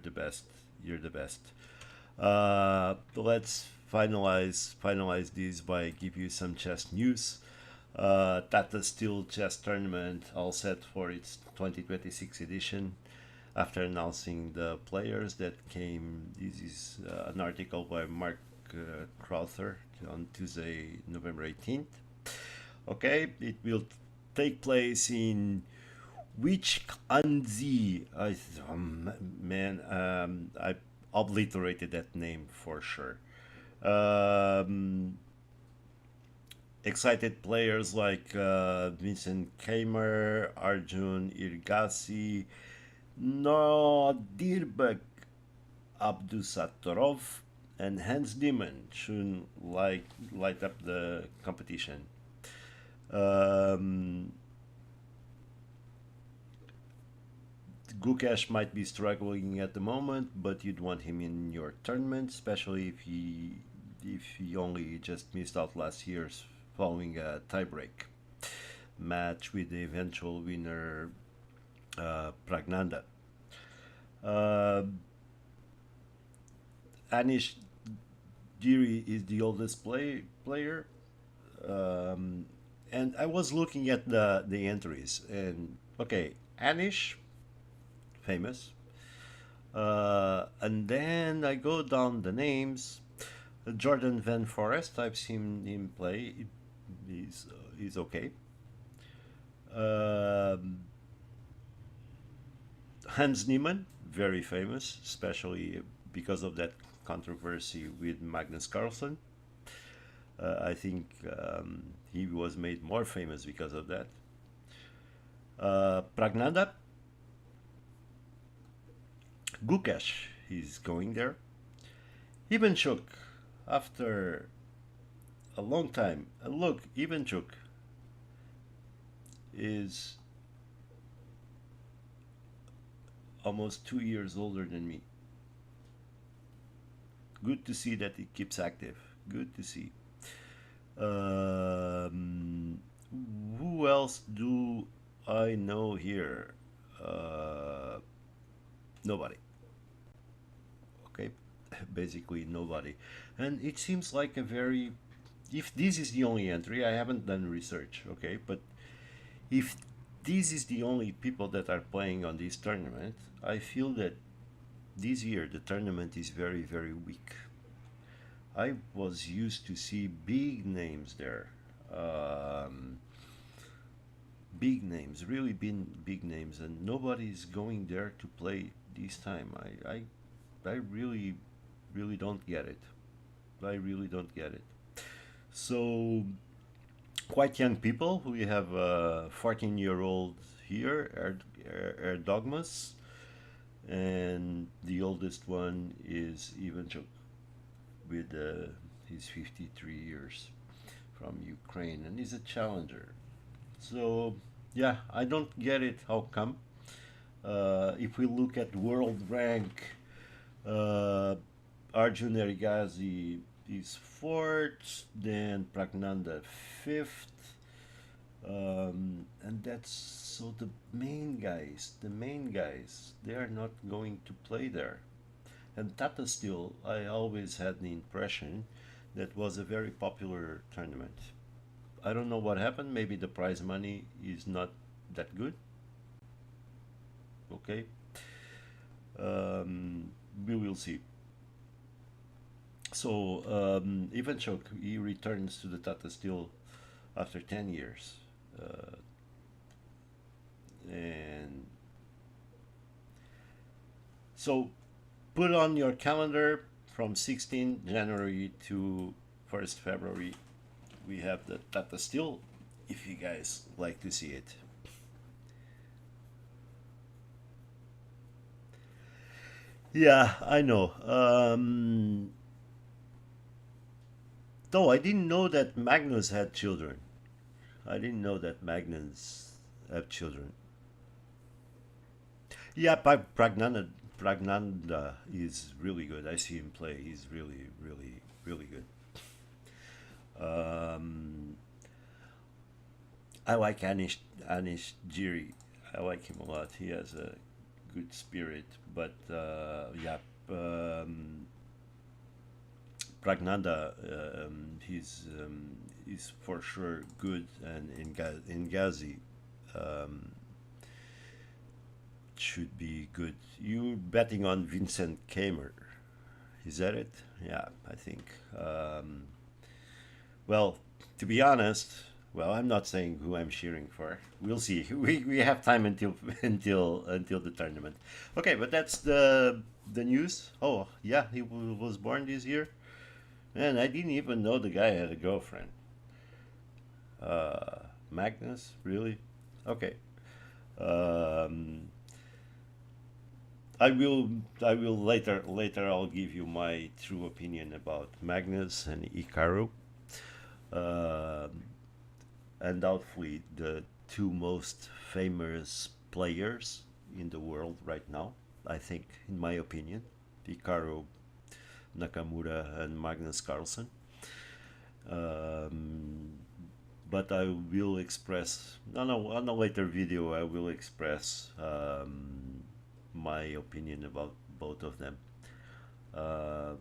the best. You're the best. Let's finalize this by give you some chess news. Tata Steel Chess Tournament all set for its 2026 edition. After announcing the players that came, this is an article by Mark Crowther on Tuesday, November 18th. Okay, it will take place in which Anzi? Man, I obliterated that name for sure. Um, Excited players like Vincent Kamer, Arjun Irgasi, Nodirbek Abdusattorov, and Hans Niemann should light up the competition. Um, Gukesh might be struggling at the moment, but you'd want him in your tournament, especially if he only just missed out last year's following a tiebreak match with the eventual winner Pragnanda. Uh, Anish Giri is the oldest player, um, and I was looking at the entries, and okay, Anish, famous, and then I go down the names. Jordan Van Forest, I've seen him play. He's okay. Um, Hans Niemann, very famous, especially because of that controversy with Magnus Carlsen. I think he was made more famous because of that. Pragnanda, Gukesh, he's going there. Ivanchuk, after a long time, and look, Ivanchuk is almost 2 years older than me. Good to see that he keeps active. Good to see. Um, who else do I know here? Uh, Nobody. Okay, basically nobody. And it seems like a very. If this is the only entry, I haven't done research, okay, but if this is the only people that are playing on this tournament, I feel that this year the tournament is very, very weak. I was used to see big names there. Um, Big names, really big names, and nobody's going there to play this time. I really, really don't get it. I really don't get it. So, quite young people. We have a 14-year-old here, Dogmas, and the oldest one is Ivanchuk with his 53 years from Ukraine, and he's a challenger. So, yeah, I don't get it. How come? If we look at world rank, uh, Arjun Erigazi is fourth, then Pragnanda fifth, and that's so the main guys, they are not going to play there. And Tata Steel, I always had the impression that was a very popular tournament. I don't know what happened. Maybe the prize money is not that good. Okay, um, we will see. So Ivanchuk, he returns to the Tata Steel after 10 years, uh, and so put on your calendar from 16 January to 1st February. We have the Tata Steel. If you guys like to see it. Yeah, I know. Though I didn't know that Magnus had children. I didn't know that Magnus have children. Yeah, Pragnanda is really good. I see him play. He's really, really, really good. Um, I like Anish Giri. I like him a lot. He has a good spirit. But yeah, um, Pragnanda, he's for sure good, and in Ghazi um, should be good. You betting on Vincent Kamer? Is that it? Yeah, I think. Well, to be honest, Well, I'm not saying who I'm cheering for. We'll see. We have time until until the tournament. Okay, but that's the news. Oh yeah, he was born this year, and I didn't even know the guy had a girlfriend. Magnus, really? Okay. Um, I will later I'll give you my true opinion about Magnus and Ikaru. Um Undoubtedly the two most famous players in the world right now. I think, in my opinion, Hikaru Nakamura and Magnus Carlsen. Um, but I will express, no, on a later video, I will express my opinion about both of them. Uh,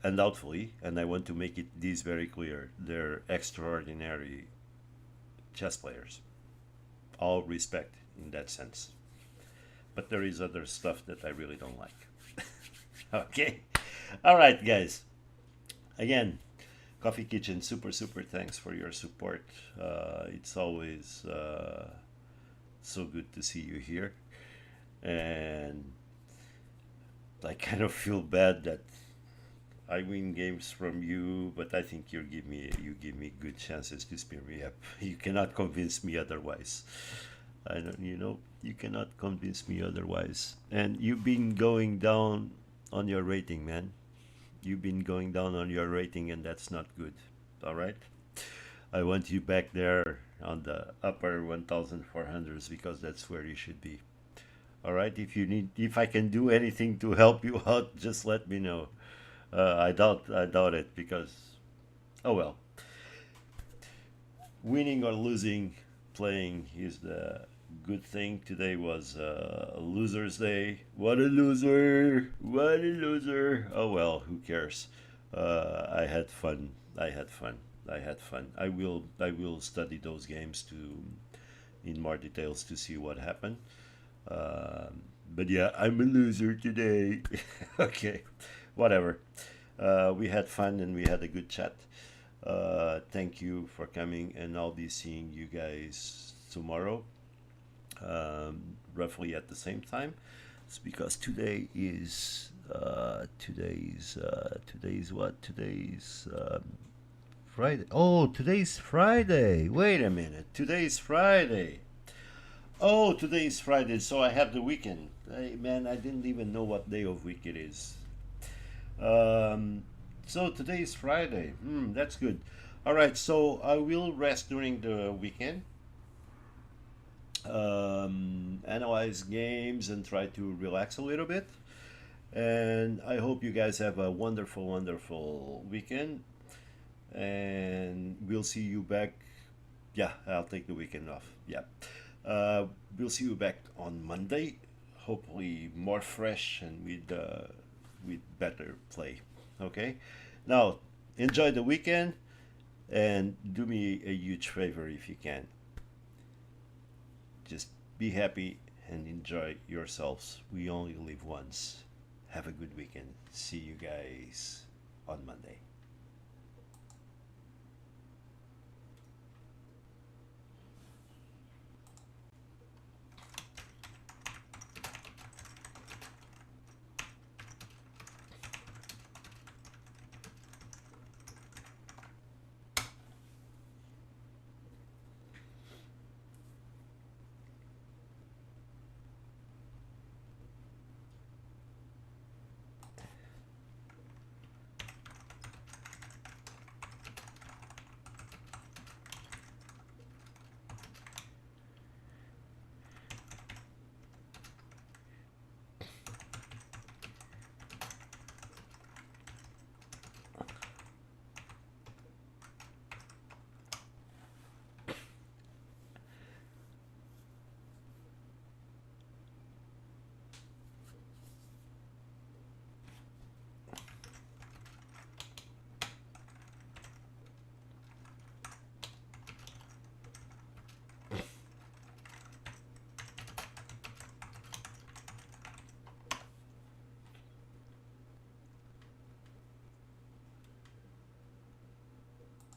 Undoubtedly, and I want to make this very clear, they're extraordinary chess players. All respect in that sense. But there is other stuff that I really don't like. Okay? All right, guys. Again, Coffee Kitchen, super, super thanks for your support. It's always so good to see you here. And I kind of feel bad that I win games from you, but I think you give me good chances to spear me up. You cannot convince me otherwise. I don't, you cannot convince me otherwise. And you've been going down on your rating, man. You've been going down on your rating, and that's not good. All right. I want you back there on the upper 1,400s because that's where you should be. All right. If I can do anything to help you out, just let me know. I doubt it because, oh well, winning or losing, playing is the good thing. Today was a loser's day. What a loser! What a loser! Oh well, who cares? I had fun. I had fun. I had fun. I will study those games to in more details to see what happened. But yeah, I'm a loser today. Okay, whatever. We had fun and we had a good chat. Thank you for coming, and I'll be seeing you guys tomorrow, roughly at the same time. It's because today's what? Today's Friday. Oh, today's Friday. Wait a minute. Today's Friday. Oh, today's Friday, so I have the weekend. Hey, man, I didn't even know what day of week it is. Um, so today is Friday. That's good. All right, so I will rest during the weekend, analyze games, and try to relax a little bit. And I hope you guys have a wonderful, wonderful weekend. And we'll see you back. Yeah, I'll take the weekend off. Yeah. We'll see you back on Monday. Hopefully more fresh and with better play. Okay. Now enjoy the weekend and do me a huge favor if you can. Just be happy and enjoy yourselves. We only live once. Have a good weekend. See you guys on Monday.